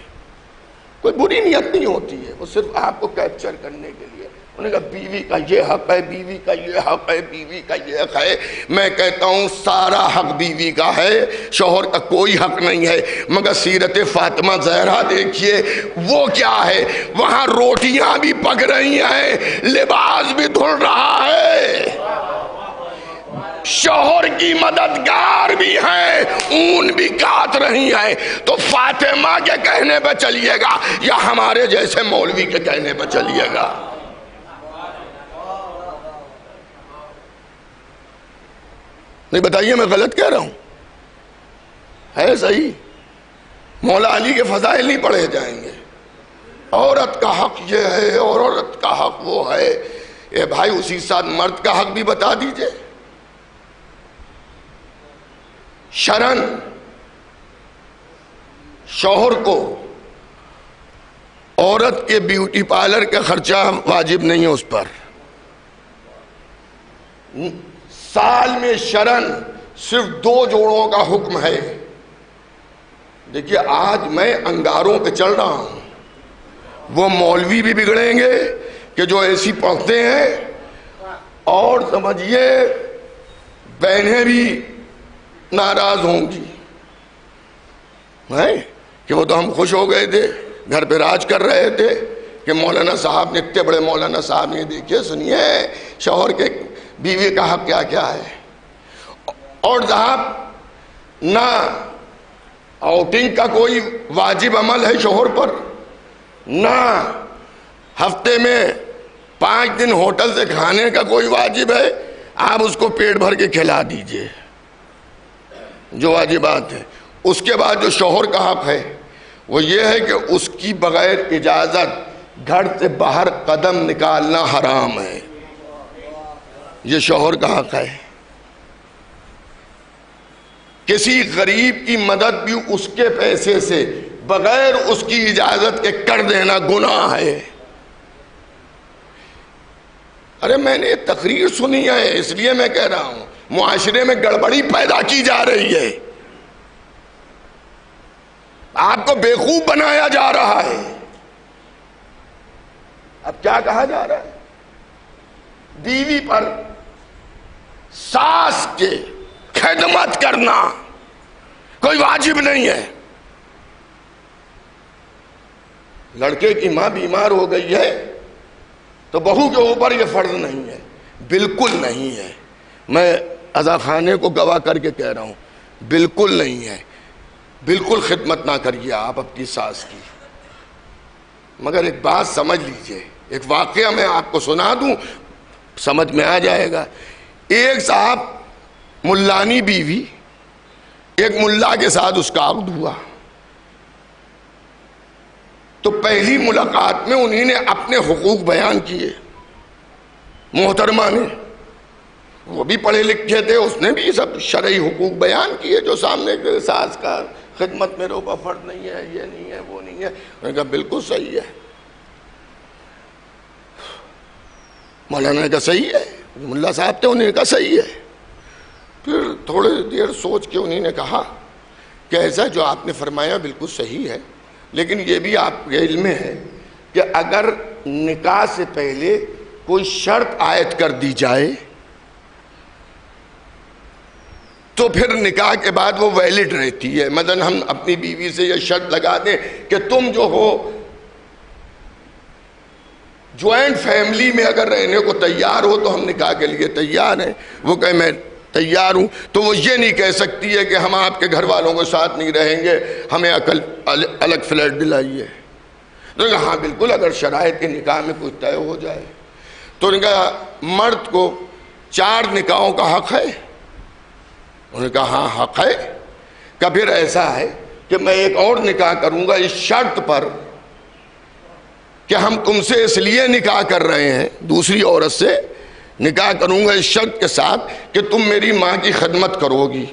کوئی بری نیت نہیں ہوتی ہے، وہ صرف آپ کو کیپچر کرنے کے لیے۔ انہوں نے کہا بیوی کا یہ حق ہے، بیوی کا یہ حق ہے، بیوی کا یہ حق ہے۔ میں کہتا ہوں سارا حق بیوی کا ہے، شوہر کا کوئی حق نہیں ہے۔ مگر سیرت فاطمہ زہرا دیکھیے وہ کیا ہے، وہاں روٹیاں بھی پک رہی ہیں، لباس بھی دھل رہا ہے، شوہر کی مددگار بھی ہیں، اون بھی کاٹ رہی ہیں۔ تو فاطمہ کے کہنے پہ چلیے گا یا ہمارے جیسے مولوی کے کہنے پہ چلیے گا؟ نہیں بتائیے میں غلط کہہ رہا ہوں؟ ہے صحیح؟ مولا علی کے فضائل نہیں پڑھے جائیں گے، عورت کا حق یہ ہے اور عورت کا حق وہ ہے۔ اے بھائی اسی ساتھ مرد کا حق بھی بتا دیجئے۔ شرن شوہر کو عورت کے بیوٹی پارلر کا خرچہ واجب نہیں ہے اس پر، سال میں شرن صرف 2 جوڑوں کا حکم ہے۔ دیکھیے آج میں انگاروں پہ چل رہا ہوں، وہ مولوی بھی بگڑیں گے کہ جو ایسی پڑھتے ہیں، اور سمجھیے بہنیں بھی ناراض ہوں گی کہ وہ تو ہم خوش ہو گئے تھے، گھر پہ راج کر رہے تھے کہ مولانا صاحب نے، اتنے بڑے مولانا صاحب نے، دیکھیے سنیے شوہر کے بیوی کا حق کیا کیا ہے۔ اور صاحب نہ آؤٹنگ کا کوئی واجب عمل ہے شوہر پر، نہ ہفتے میں 5 دن ہوٹل سے کھانے کا کوئی واجب ہے، آپ اس کو پیٹ بھر کے کھلا دیجئے جو واجبات ہیں۔ اس کے بعد جو شوہر کا حق ہے وہ یہ ہے کہ اس کی بغیر اجازت گھر سے باہر قدم نکالنا حرام ہے، یہ شوہر کا حق ہے۔ کسی غریب کی مدد بھی اس کے پیسے سے بغیر اس کی اجازت کے کر دینا گناہ ہے۔ ارے میں نے تقریر سنی ہے اس لیے میں کہہ رہا ہوں، معاشرے میں گڑبڑی پیدا کی جا رہی ہے، آپ کو بیوقوف بنایا جا رہا ہے۔ اب کیا کہا جا رہا ہے؟ بیوی پر ساس کے خدمت کرنا کوئی واجب نہیں ہے۔ لڑکے کی ماں بیمار ہو گئی ہے تو بہو کے اوپر یہ فرض نہیں ہے، بالکل نہیں ہے، میں عزا خانے کو گواہ کر کے کہہ رہا ہوں، بالکل نہیں ہے۔ بالکل خدمت نہ کریے آپ اپنی ساس کی۔ مگر ایک بات سمجھ لیجئے، ایک واقعہ میں آپ کو سنا دوں، سمجھ میں آ جائے گا۔ ایک صاحب ملانی بیوی، ایک ملا کے ساتھ اس کا عقد ہوا، تو پہلی ملاقات میں انہی نے اپنے حقوق بیان کیے، محترمہ نے، وہ بھی پڑھے لکھے تھے، اس نے بھی سب شرعی حقوق بیان کیے جو سامنے کے ساس کا خدمت میرے اوپر فرض نہیں ہے، یہ نہیں ہے، وہ نہیں ہے۔ انہوں نے کہا بالکل صحیح ہے۔ مولانا نے کہا صحیح ہے، ملا صاحب تھے انہوں نے کہا صحیح ہے۔ پھر تھوڑی دیر سوچ کے انہوں نے کہا کہ ایسا جو آپ نے فرمایا بالکل صحیح ہے، لیکن یہ بھی آپ کے علم میں ہے کہ اگر نکاح سے پہلے کوئی شرط عائد کر دی جائے تو پھر نکاح کے بعد وہ ویلڈ رہتی ہے۔ مثلا ہم اپنی بیوی سے یہ شرط لگا دیں کہ تم جو ہو جوائنٹ فیملی میں اگر رہنے کو تیار ہو تو ہم نکاح کے لیے تیار ہیں، وہ کہے میں تیار ہوں، تو وہ یہ نہیں کہہ سکتی ہے کہ ہم آپ کے گھر والوں کے ساتھ نہیں رہیں گے، ہمیں الگ فلیٹ دلائیے۔ تو کہا ہاں بالکل، اگر شرائط کے نکاح میں کچھ طے ہو جائے تو انہوں نے کہا مرد کو 4 نکاحوں کا حق ہے؟ انہوں نے کہا ہاں حق ہے۔ کہ پھر ایسا ہے کہ میں ایک اور نکاح کروں گا اس شرط پر کہ ہم تم سے اس لیے نکاح کر رہے ہیں، دوسری عورت سے نکاح کروں گا اس شرط کے ساتھ کہ تم میری ماں کی خدمت کرو گی،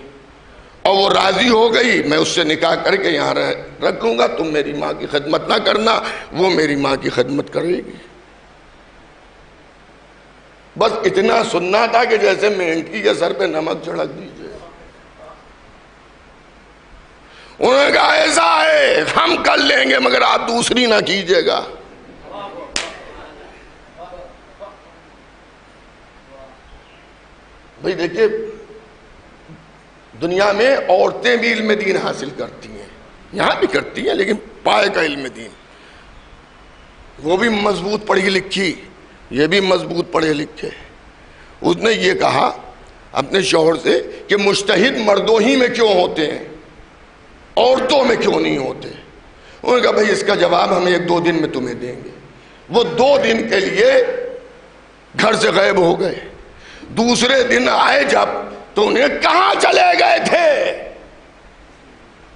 اور وہ راضی ہو گئی، میں اس سے نکاح کر کے یہاں رکھ لوں گا، تم میری ماں کی خدمت نہ کرنا، وہ میری ماں کی خدمت کرے گی۔ بس اتنا سننا تھا کہ جیسے مینڈکی کے سر پہ نمک چھڑک دیجئے۔ انہوں نے کہا ایسا ہے ہم کر لیں گے مگر آپ دوسری نہ کیجئے گا۔ بھئی دیکھیں دنیا میں عورتیں بھی علم دین حاصل کرتی ہیں، یہاں بھی کرتی ہیں، لیکن پائے کا علم دین، وہ بھی مضبوط پڑھی لکھی، یہ بھی مضبوط پڑھے لکھے۔ اس نے یہ کہا اپنے شوہر سے کہ مجتہد مردوں ہی میں کیوں ہوتے ہیں، عورتوں میں کیوں نہیں ہوتے؟ انہوں نے کہا بھئی اس کا جواب ہم 1-2 دن میں تمہیں دیں گے۔ وہ 2 دن کے لیے گھر سے غائب ہو گئے۔ دوسرے دن آئے جب تو انہیں کہاں چلے گئے تھے؟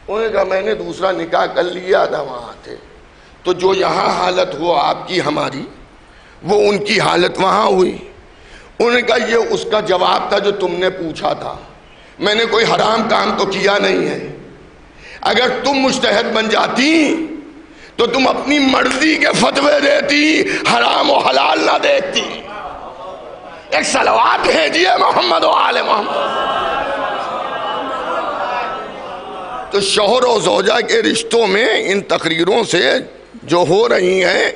انہوں نے کہا میں نے دوسرا نکاح کر لیا تھا وہاں تھے، تو جو یہاں حالت ہو آپ کی ہماری، وہ ان کی حالت وہاں ہوئی۔ انہوں نے کہا یہ اس کا جواب تھا جو تم نے پوچھا تھا، میں نے کوئی حرام کام تو کیا نہیں ہے۔ اگر تم مجتہد بن جاتی تو تم اپنی مرضی کے فتوے دیتی، حرام و حلال نہ دیکھتی۔ ایک صلوات بھیجیے محمد و آل محمد۔ تو شوہر و زوجہ کے رشتوں میں ان تقریروں سے جو ہو رہی ہیں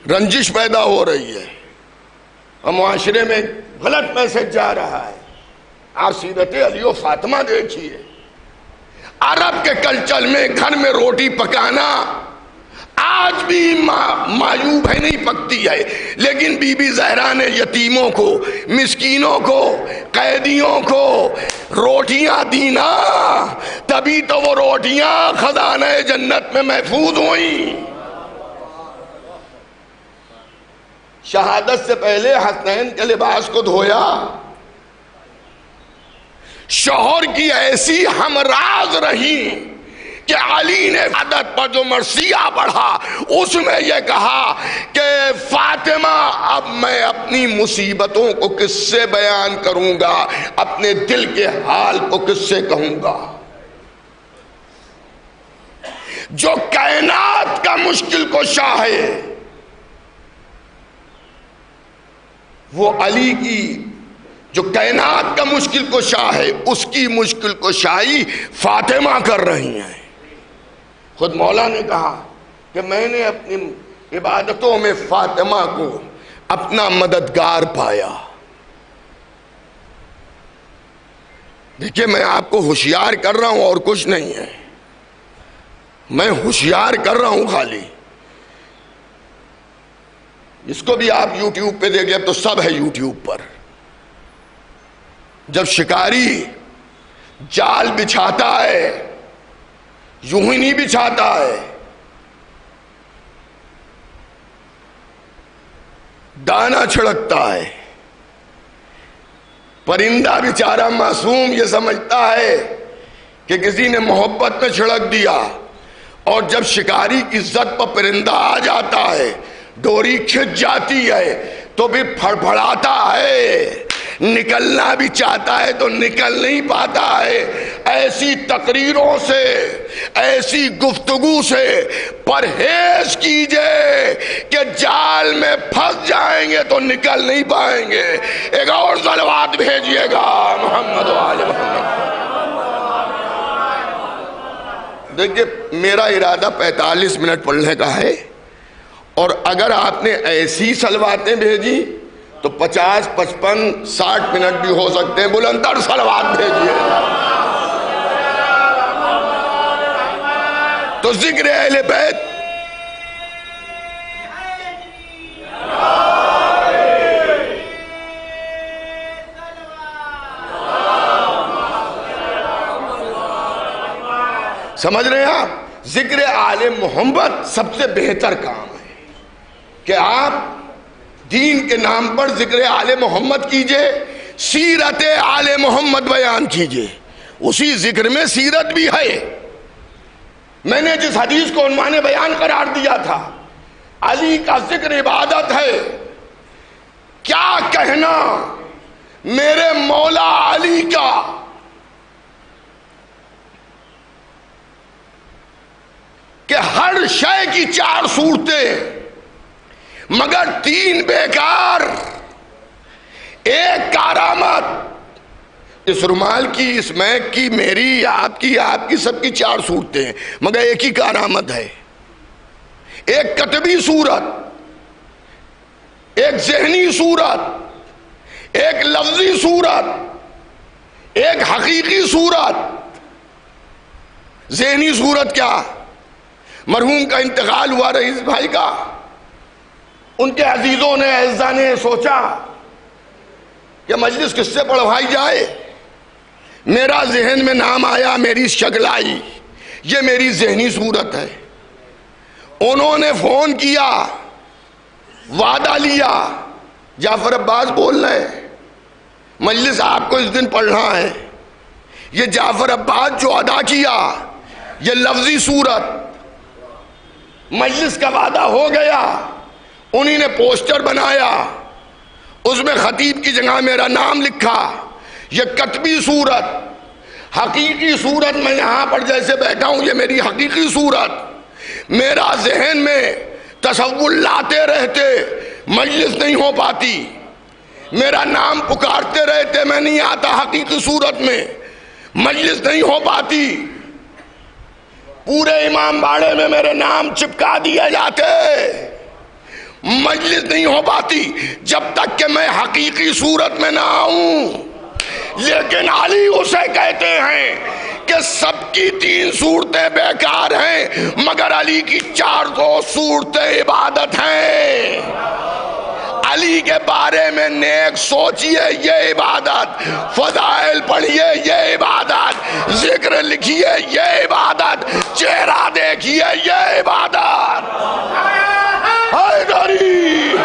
رنجش پیدا ہو رہی ہے اور معاشرے میں غلط میسج جا رہا ہے۔ آپ سیرت علی و فاطمہ دیکھیے، عرب کے کلچر میں گھر میں روٹی پکانا آج بھی معیوب ہے، نہیں پکتی ہے، لیکن بی بی زہرا نے یتیموں کو، مسکینوں کو، قیدیوں کو روٹیاں دینا، تبھی تو وہ روٹیاں خزانہ جنت میں محفوظ ہوئیں۔ شہادت سے پہلے حسنین کے لباس کو دھویا، شوہر کی ایسی ہمراز رہی کہ علی نے عادت پر جو مرثیہ پڑھا اس میں یہ کہا کہ فاطمہ اب میں اپنی مصیبتوں کو کس سے بیان کروں گا، اپنے دل کے حال کو کس سے کہوں گا۔ جو کائنات کا مشکل کشا ہے وہ علی کی، جو کائنات کا مشکل کشا ہے اس کی مشکل کشائی فاطمہ کر رہی ہیں۔ خود مولا نے کہا کہ میں نے اپنی عبادتوں میں فاطمہ کو اپنا مددگار پایا۔ دیکھیے میں آپ کو ہوشیار کر رہا ہوں اور کچھ نہیں ہے، میں ہوشیار کر رہا ہوں خالی۔ اس کو بھی آپ یوٹیوب پہ دیکھیں، اب تو سب ہے یوٹیوب پر۔ جب شکاری جال بچھاتا ہے یوں ہی نہیں بچھاتا ہے، دانا چھڑکتا ہے۔ پرندہ بیچارہ معصوم یہ سمجھتا ہے کہ کسی نے محبت میں چھڑک دیا، اور جب شکاری کی زد پر پرندہ آ جاتا ہے، ڈوری کھچ جاتی ہے تو بھی پھڑپھڑاتا ہے، نکلنا بھی چاہتا ہے تو نکل نہیں پاتا ہے۔ ایسی تقریروں سے، ایسی گفتگو سے پرہیز کیجئے کہ جال میں پھنس جائیں گے تو نکل نہیں پائیں گے۔ ایک اور صلوات بھیجئے گا محمد و آل محمد۔ دیکھیں میرا ارادہ 45 منٹ پڑھنے کا ہے، اور اگر آپ نے ایسی صلواتیں بھیجی تو 50، 55، 60 منٹ بھی ہو سکتے ہیں۔ بلندر صلوات بھیجئے۔ تو ذکر اہل بیت سمجھ رہے ہیں آپ؟ ذکر آل محمد سب سے بہتر کام ہے کہ آپ دین کے نام پر ذکر آل محمد کیجئے، سیرت آل محمد بیان کیجئے۔ اسی ذکر میں سیرت بھی ہے۔ میں نے جس حدیث کو عنوان بیان قرار دیا تھا، علی کا ذکر عبادت ہے، کیا کہنا میرے مولا علی کا، کہ ہر شے کی 4 صورتیں مگر 3 بیکار، ایک کارآمد۔ اس رومال کی، اس میک کی، میری، آپ کی سب کی 4 صورتیں ہیں، مگر ایک ہی کارآمد ہے۔ ایک کتبی صورت، ایک ذہنی صورت، ایک لفظی صورت، ایک حقیقی صورت۔ ذہنی صورت کیا؟ مرحوم کا انتقال ہوا رئیس بھائی کا، ان کے عزیزوں نے، اعزاء نے سوچا کہ مجلس کس سے پڑھوائی جائے۔ میرا ذہن میں نام آیا، میری شکل آئی، یہ میری ذہنی صورت ہے۔ انہوں نے فون کیا، وعدہ لیا، جعفر عباس بول رہے ہیں مجلس آپ کو اس دن پڑھنا ہے۔ یہ جعفر عباس جو ادا کیا، یہ لفظی صورت، مجلس کا وعدہ ہو گیا۔ انہی نے پوسٹر بنایا، اس میں خطیب کی جگہ میرا نام لکھا۔ یہ کتبی صورت، حقیقی صورت، میں یہاں پر جیسے بیٹھا ہوں، یہ میری حقیقی صورت۔ میرا ذہن میں تصور لاتے رہتے، مجلس نہیں ہو پاتی، میرا نام پکارتے رہتے، میں نہیں آتا حقیقی صورت میں، مجلس نہیں ہو پاتی۔ پورے امام باڑے میں میرے نام چپکا دیے جاتے، مجلس نہیں ہو پاتی جب تک کہ میں حقیقی صورت میں نہ آؤں۔ لیکن علی اسے کہتے ہیں کہ سب کی 3 صورتیں بیکار ہیں، مگر علی کی 400 صورتیں عبادت ہیں۔ علی کے بارے میں نیک سوچئے، یہ عبادت، فضائل پڑھئے، یہ عبادت، ذکر لکھئے، یہ عبادت، چہرہ دیکھئے، یہ عبادت۔ حیدری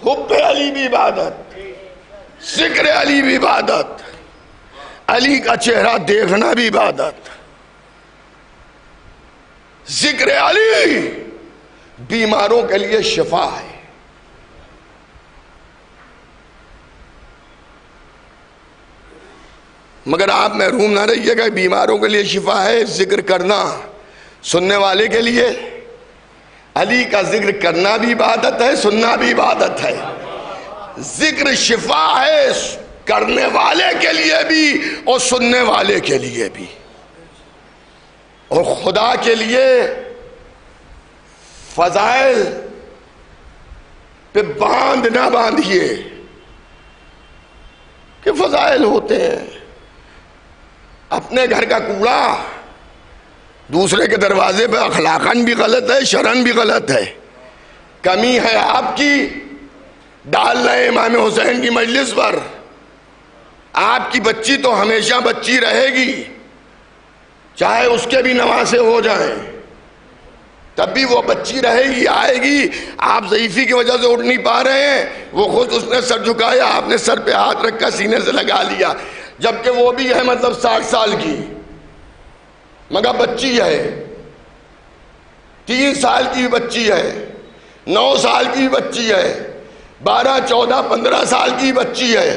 حب علی بھی عبادت، ذکر علی بھی عبادت، علی کا چہرہ دیکھنا بھی عبادت۔ ذکر علی بیماروں کے لیے شفا ہے۔ مگر آپ محروم نہ رہیے گا، بیماروں کے لیے شفا ہے، ذکر کرنا سننے والے کے لیے۔ علی کا ذکر کرنا بھی عبادت ہے، سننا بھی عبادت ہے۔ ذکر شفا ہے کرنے والے کے لیے بھی اور سننے والے کے لیے بھی۔ اور خدا کے لیے فضائل پہ باندھ نہ باندھیے کہ فضائل ہوتے ہیں۔ اپنے گھر کا کوڑا دوسرے کے دروازے پہ اخلاقاً بھی غلط ہے، شرعاً بھی غلط ہے۔ کمی ہے آپ کی، ڈال رہے امام حسین کی مجلس پر۔ آپ کی بچی تو ہمیشہ بچی رہے گی، چاہے اس کے بھی نواسے ہو جائیں، تب بھی وہ بچی رہے گی، آئے گی۔ آپ ضعیفی کی وجہ سے اٹھ نہیں پا رہے ہیں، وہ خود اس نے سر جھکایا، آپ نے سر پہ ہاتھ رکھا، سینے سے لگا لیا، جبکہ وہ بھی ہے مطلب 60 سال کی۔ مگر بچی ہے، 3 سال کی بچی ہے، 9 سال کی بچی ہے، 12 14 15 سال کی بچی ہے،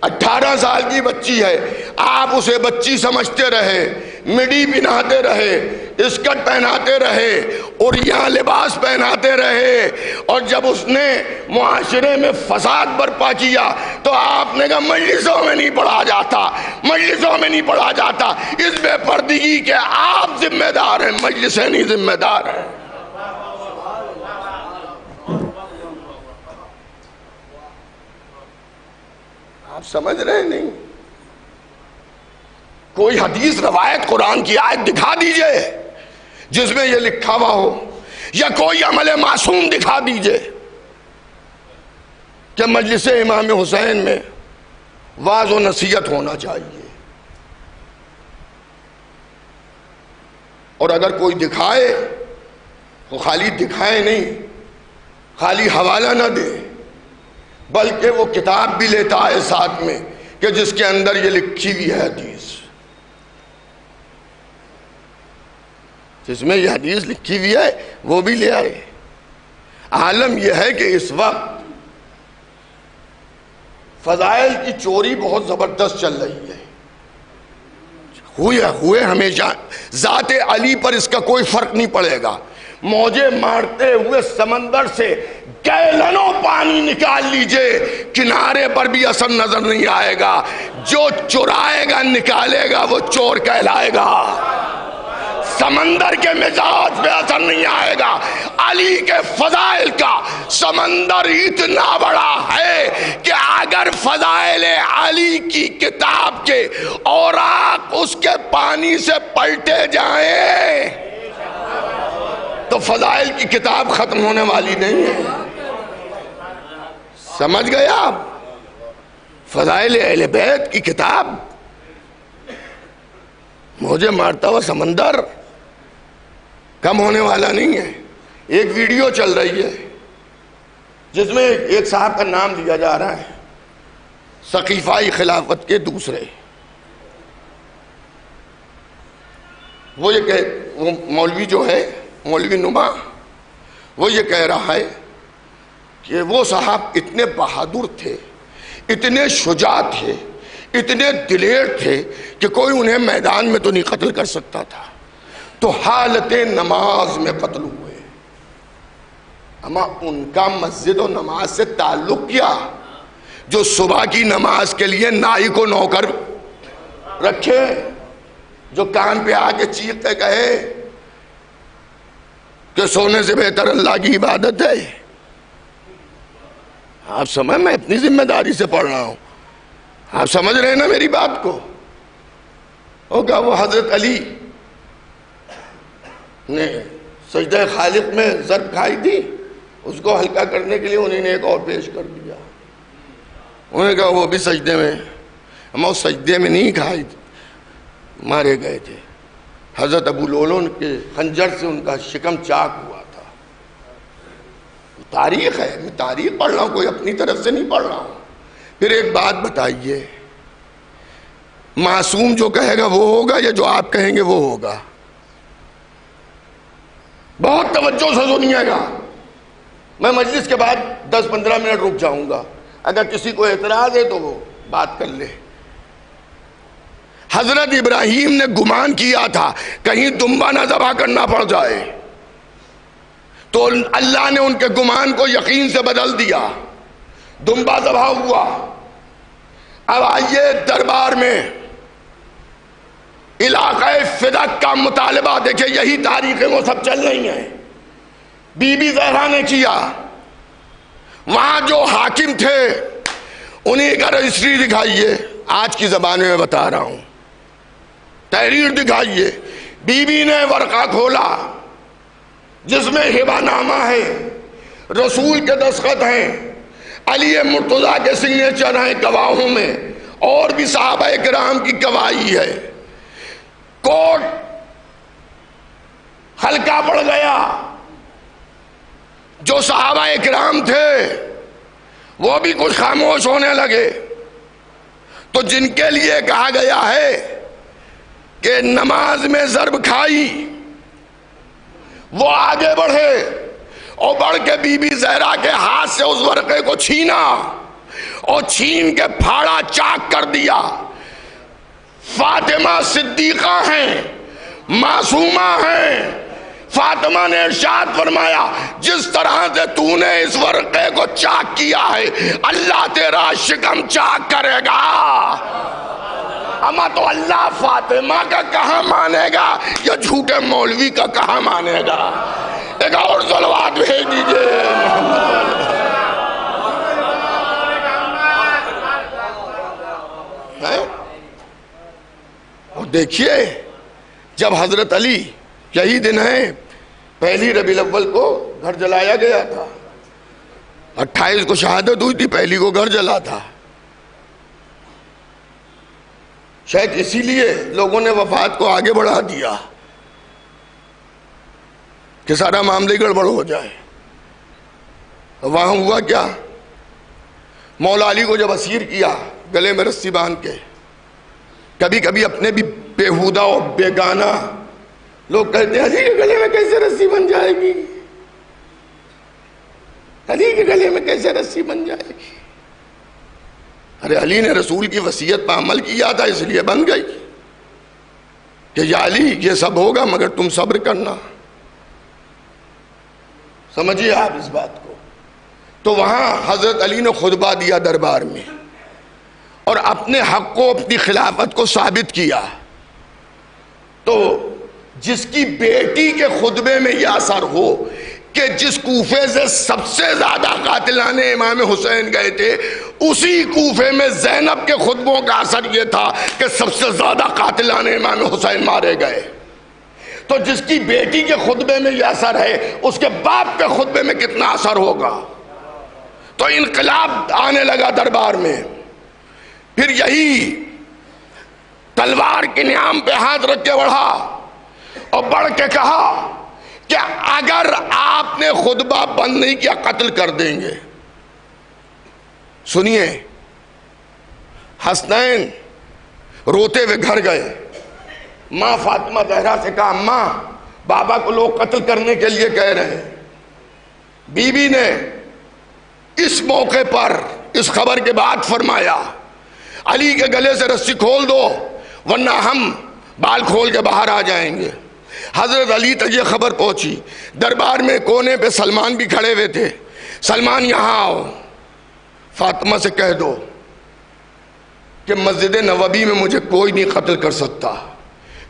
18 سال کی بچی ہے، آپ اسے بچی سمجھتے رہے، مڈی پہناتے رہے، اسکرٹ پہناتے رہے، اور یہاں لباس پہناتے رہے، اور جب اس نے معاشرے میں فساد برپا کیا تو آپ نے کہا مجلسوں میں نہیں پڑھا جاتا، مجلسوں میں نہیں پڑھا جاتا، اس بے پردگی کے آپ ذمہ دار ہیں، مجلسیں نہیں ذمہ دار ہیں۔ آپ سمجھ رہے نہیں؟ کوئی حدیث روایت قرآن کی آیت دکھا دیجئے جس میں یہ لکھا ہوا ہو، یا کوئی عمل معصوم دکھا دیجئے کہ مجلس امام حسین میں واعظ و نصیحت ہونا چاہیے۔ اور اگر کوئی دکھائے تو خالی دکھائے نہیں، خالی حوالہ نہ دے، بلکہ وہ کتاب بھی لیتا ہے ساتھ میں کہ جس کے اندر یہ لکھی ہوئی ہے حدیث، جس میں یہ حدیث لکھی ہوئی ہے وہ بھی لے آئے۔ عالم یہ ہے کہ اس وقت فضائل کی چوری بہت زبردست چل رہی ہے، ہوئے ہمیشہ، ذات علی پر اس کا کوئی فرق نہیں پڑے گا۔ موجے مارتے ہوئے سمندر سے گیلنوں پانی نکال لیجئے، کنارے پر بھی اثر نظر نہیں آئے گا، جو چرائے گا نکالے گا وہ چور کہلائے گا، سمندر کے مزاج پہ اثر نہیں آئے گا۔ علی کے فضائل کا سمندر اتنا بڑا ہے کہ اگر فضائل علی کی کتاب کے اوراق اس کے پانی سے پلٹے جائیں تو فضائل کی کتاب ختم ہونے والی نہیں ہے۔ سمجھ گئے آپ؟ فضائل اہل بیت کی کتاب، موجے مارتا ہوا سمندر کم ہونے والا نہیں ہے۔ ایک ویڈیو چل رہی ہے جس میں ایک صاحب کا نام لیا جا رہا ہے، سقیفائی خلافت کے دوسرے، وہ مولوی جو ہے، مولوی نما، وہ یہ کہہ رہا ہے کہ وہ صاحب اتنے بہادر تھے، اتنے شجاع تھے، اتنے دلیر تھے کہ کوئی انہیں میدان میں تو نہیں قتل کر سکتا تھا، تو حالت نماز میں قتل ہوئے۔ اما ان کا مسجد و نماز سے تعلق کیا؟ جو صبح کی نماز کے لیے نائی کو نوکر رکھے، جو کان پہ آ کے چیخ کے کہے کہ سونے سے بہتر اللہ کی عبادت ہے۔ آپ سمجھ، میں اپنی ذمہ داری سے پڑھ رہا ہوں، آپ سمجھ رہے ہیں نا میری بات کو؟ ہوگا وہ حضرت علی نے سجدہ خالق میں ضرب کھائی تھی، اس کو ہلکا کرنے کے لیے انہیں نے ایک اور پیش کر دیا، انہوں نے کہا وہ بھی سجدے میں، ہم اس سجدے میں نہیں کھائی تھی، مارے گئے تھے۔ حضرت ابو لولون کے خنجر سے ان کا شکم چاک ہوا تھا۔ تاریخ ہے، میں تاریخ پڑھ رہا ہوں، کوئی اپنی طرف سے نہیں پڑھ رہا ہوں۔ پھر ایک بات بتائیے، معصوم جو کہے گا وہ ہوگا یا جو آپ کہیں گے وہ ہوگا؟ بہت توجہ سے سنیے گا، میں مجلس کے بعد 10-15 منٹ رک جاؤں گا، اگر کسی کو اعتراض ہے تو وہ بات کر لے۔ حضرت ابراہیم نے گمان کیا تھا کہیں دمبا نہ ذبح کرنا پڑ جائے، تو اللہ نے ان کے گمان کو یقین سے بدل دیا، دمبا ذبح ہوا۔ اب آئیے دربار میں علاقہ فدق کا مطالبہ دیکھیں، یہی تاریخیں وہ سب چل رہی ہیں۔ بی بی زہرا نے کیا، وہاں جو حاکم تھے انہیں کا رجسٹری دکھائیے، آج کی زبان میں بتا رہا ہوں، تحریر دکھائیے۔ بی بی نے ورقہ کھولا جس میں ہبہ نامہ ہے، رسول کے دستخط ہیں، علی مرتضیٰ کے سگنیچر ہیں گواہوں میں، اور بھی صحابہ کرام کی گواہی ہے۔ کوٹ ہلکا پڑ گیا، جو صحابہ کرام تھے وہ بھی کچھ خاموش ہونے لگے۔ تو جن کے لیے کہا گیا ہے کہ نماز میں ضرب کھائی، وہ آگے بڑھے اور بڑھ کے بی بی زہرا کے ہاتھ سے اس ورقے کو چھینا اور چھین کے پھاڑا چاک کر دیا۔ فاطمہ صدیقہ ہیں، معصومہ ہیں۔ فاطمہ نے ارشاد فرمایا جس طرح سے تو نے اس ورقے کو چاک کیا ہے اللہ تیرا شکم چاک کرے گا۔ اما تو اللہ فاطمہ کا کہاں مانے گا یا جھوٹے مولوی کا کہاں مانے گا؟ ایک اور صلوات بھیج دیجئے۔ اور دیکھیے جب حضرت علی، یہی دن ہے پہلی ربیع الاول کو گھر جلایا گیا تھا، 28 کو شہادت ہوئی تھی، پہلی کو گھر جلا تھا۔ شاید اسی لیے لوگوں نے وفات کو آگے بڑھا دیا کہ سارا معاملہ گڑبڑ ہو جائے۔ وہاں ہوا کیا، مولا علی کو جب اسیر کیا گلے میں رسی باندھ کے، کبھی کبھی اپنے بھی بےہودہ اور بیگانہ لوگ کہتے ہیں علی کے گلے میں کیسے رسی بن جائے گی، علی کے گلے میں کیسے رسی بن جائے گی؟ ارے علی نے رسول کی وصیت پر عمل کیا تھا اس لیے بن گئی کہ یا علی یہ سب ہوگا مگر تم صبر کرنا۔ سمجھیے آپ اس بات کو۔ تو وہاں حضرت علی نے خطبہ دیا دربار میں اور اپنے حق کو، اپنی خلافت کو ثابت کیا۔ تو جس کی بیٹی کے خطبے میں یہ اثر ہو کہ جس کوفے سے سب سے زیادہ قاتلان امام حسین گئے تھے، اسی کوفے میں زینب کے خطبوں کا اثر یہ تھا کہ سب سے زیادہ قاتلان امام حسین مارے گئے۔ تو جس کی بیٹی کے خطبے میں یہ اثر ہے اس کے باپ کے خطبے میں کتنا اثر ہوگا؟ تو انقلاب آنے لگا دربار میں۔ پھر یہی تلوار کے نیام پہ ہاتھ رکھ کے بڑھا اور بڑھ کے کہا کہ اگر آپ نے خطبہ بند نہیں کیا قتل کر دیں گے۔ سنیے، حسنین روتے ہوئے گھر گئے، ماں فاطمہ زہرا سے کہا ماں بابا کو لوگ قتل کرنے کے لیے کہہ رہے ہیں۔ بی بی نے اس موقع پر اس خبر کے بعد فرمایا علی کے گلے سے رسی کھول دو ورنہ ہم بال کھول کے باہر آ جائیں گے۔ حضرت علی تک یہ خبر پہنچی، دربار میں کونے پہ سلمان بھی کھڑے ہوئے تھے۔ سلمان یہاں آؤ، فاطمہ سے کہہ دو کہ مسجد نبوی میں مجھے کوئی نہیں قتل کر سکتا،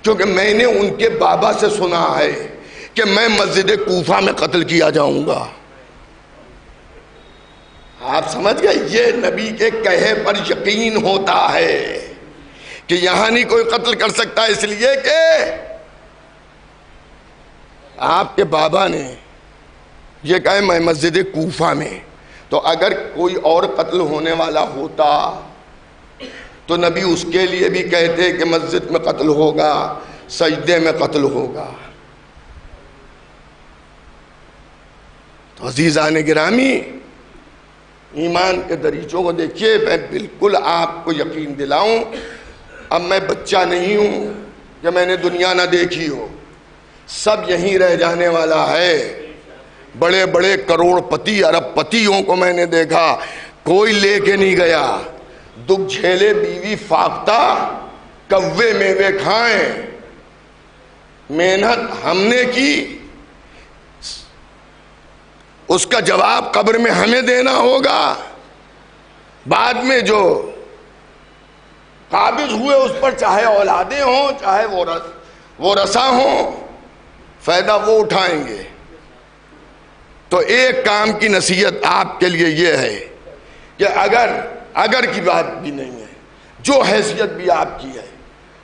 کیونکہ میں نے ان کے بابا سے سنا ہے کہ میں مسجد کوفہ میں قتل کیا جاؤں گا۔ آپ سمجھ گئے، یہ نبی کے کہے پر یقین ہوتا ہے کہ یہاں نہیں کوئی قتل کر سکتا، اس لیے کہ آپ کے بابا نے یہ کہا میں مسجد کوفہ میں، تو اگر کوئی اور قتل ہونے والا ہوتا تو نبی اس کے لیے بھی کہتے کہ مسجد میں قتل ہوگا، سجدے میں قتل ہوگا۔ تو عزیزان گرامی، ایمان کے دریچوں کو دیکھیے، میں بالکل آپ کو یقین دلاؤں، اب میں بچہ نہیں ہوں کہ میں نے دنیا نہ دیکھی ہو، سب یہیں رہ جانے والا ہے۔ بڑے بڑے کروڑ پتی ارب پتیوں کو میں نے دیکھا، کوئی لے کے نہیں گیا، دکھ جھیلے بیوی فاختہ، کوے میوے کھائیں، محنت ہم نے کی، اس کا جواب قبر میں ہمیں دینا ہوگا۔ بعد میں جو قابض ہوئے اس پر چاہے اولادیں ہوں چاہے ورثہ ہوں، فائدہ وہ اٹھائیں گے۔ تو ایک کام کی نصیحت آپ کے لیے یہ ہے کہ اگر کی بات بھی نہیں ہے، جو حیثیت بھی آپ کی ہے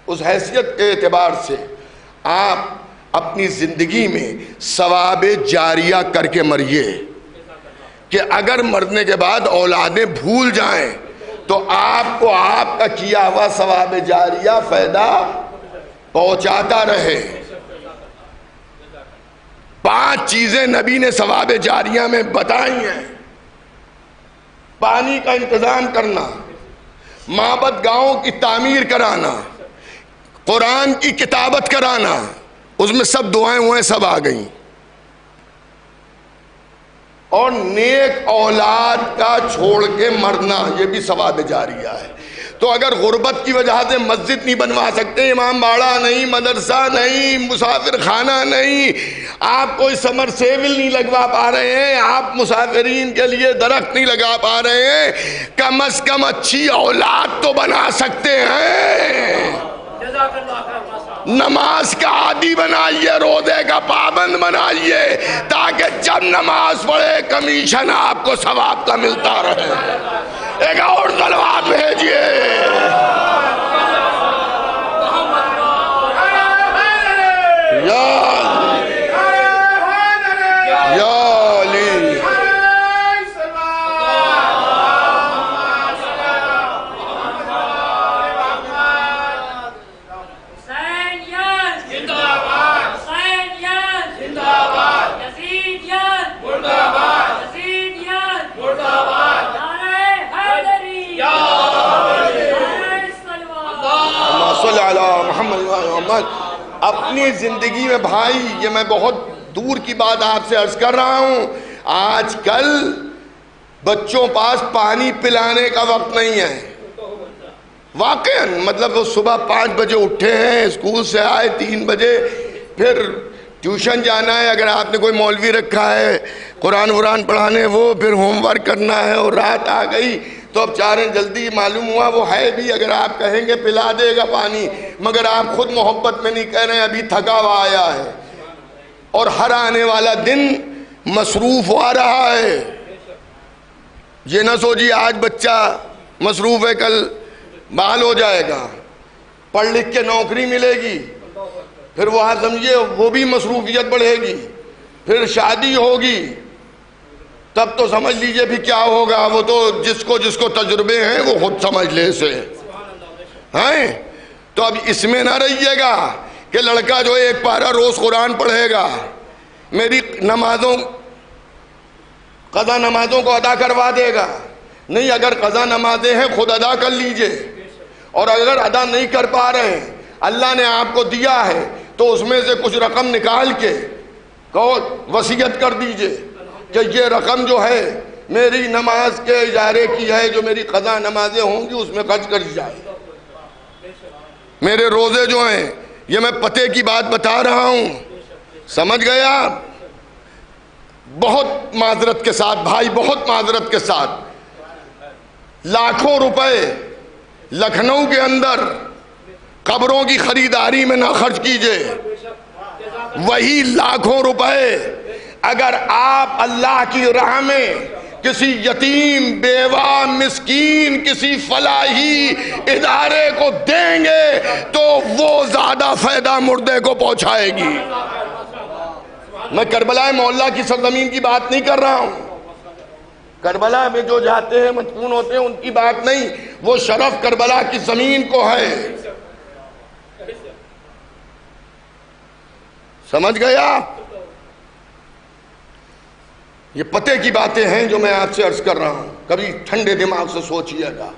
اس حیثیت کے اعتبار سے آپ اپنی زندگی میں ثواب جاریہ کر کے مریے، کہ اگر مرنے کے بعد اولادیں بھول جائیں تو آپ کو آپ کا کیا ہوا ثواب جاریہ فائدہ پہنچاتا رہے۔ 5 چیزیں نبی نے ثواب جاریہ میں بتائی ہیں۔ پانی کا انتظام کرنا، معبد گاؤں کی تعمیر کرانا، قرآن کی کتابت کرانا، اس میں سب دعائیں ہوئیں سب آ گئیں، اور نیک اولاد کا چھوڑ کے مرنا یہ بھی ثواب جاریہ ہے۔ تو اگر غربت کی وجہ سے مسجد نہیں بنوا سکتے، امام باڑہ نہیں، مدرسہ نہیں، مسافر خانہ نہیں، آپ کوئی سمر سیول نہیں لگوا پا رہے ہیں، آپ مسافرین کے لیے درخت نہیں لگا پا رہے ہیں، کم از کم اچھی اولاد تو بنا سکتے ہیں۔ نماز کا عادی بنائیے، روزے کا پابند بنائیے، تاکہ جب نماز پڑھے کمیشن آپ کو ثواب کا ملتا رہے۔ ایک اور صلوات بھیجیے۔ اپنی زندگی میں بھائی، یہ میں بہت دور کی بات آپ سے عرض کر رہا ہوں، آج کل بچوں پاس پانی پلانے کا وقت نہیں ہے واقعاً۔ مطلب وہ صبح 5 بجے اٹھے ہیں، اسکول سے آئے 3 بجے، پھر ٹیوشن جانا ہے، اگر آپ نے کوئی مولوی رکھا ہے قرآن پڑھانے، وہ پھر ہوم ورک کرنا ہے، اور رات آ گئی تو اب چاریں جلدی معلوم ہوا وہ ہے بھی، اگر آپ کہیں گے پلا دے گا پانی، مگر آپ خود محبت میں نہیں کہہ رہے ہیں، ابھی تھکا ہوا آیا ہے، اور ہر آنے والا دن مصروف ہو رہا ہے۔ یہ نہ سوچیے آج بچہ مصروف ہے کل بحال ہو جائے گا، پڑھ لکھ کے نوکری ملے گی، پھر وہ آپ سمجھیے وہ بھی مصروفیت بڑھے گی، پھر شادی ہوگی، تب تو سمجھ لیجئے بھی کیا ہوگا۔ وہ تو جس کو تجربے ہیں وہ خود سمجھ لے سے ہیں۔ تو اب اس میں نہ رہیے گا کہ لڑکا جو 1 پارہ روز قرآن پڑھے گا، میری قضا نمازوں کو ادا کروا دے گا، نہیں، اگر قضا نمازیں ہیں خود ادا کر لیجئے، اور اگر ادا نہیں کر پا رہے ہیں، اللہ نے آپ کو دیا ہے تو اس میں سے کچھ رقم نکال کے کہو وصیت کر دیجئے کہ یہ رقم جو ہے میری نماز کے اجارے کی ہے، جو میری قضا نمازیں ہوں گی اس میں خرچ کر جائے۔ میرے روزے جو ہیں یہ میں پتے کی بات بتا رہا ہوں، سمجھ گیا؟ بہت معذرت کے ساتھ بھائی، بہت معذرت کے ساتھ، لاکھوں روپے لکھنؤ کے اندر قبروں کی خریداری میں نہ خرچ کیجئے۔ وہی لاکھوں روپے اگر آپ اللہ کی راہ میں کسی یتیم، بیوہ، مسکین، کسی فلاحی ادارے کو دیں گے تو وہ زیادہ فائدہ مردے کو پہنچائے گی۔ میں کربلا معلیٰ کی سرزمین کی بات نہیں کر رہا ہوں، کربلا میں جو جاتے ہیں مدفون ہوتے ہیں ان کی بات نہیں، وہ شرف کربلا کی زمین کو ہے۔ سمجھ گیا؟ یہ پتے کی باتیں ہیں جو میں آپ سے عرض کر رہا ہوں، کبھی ٹھنڈے دماغ سے سوچئے گا،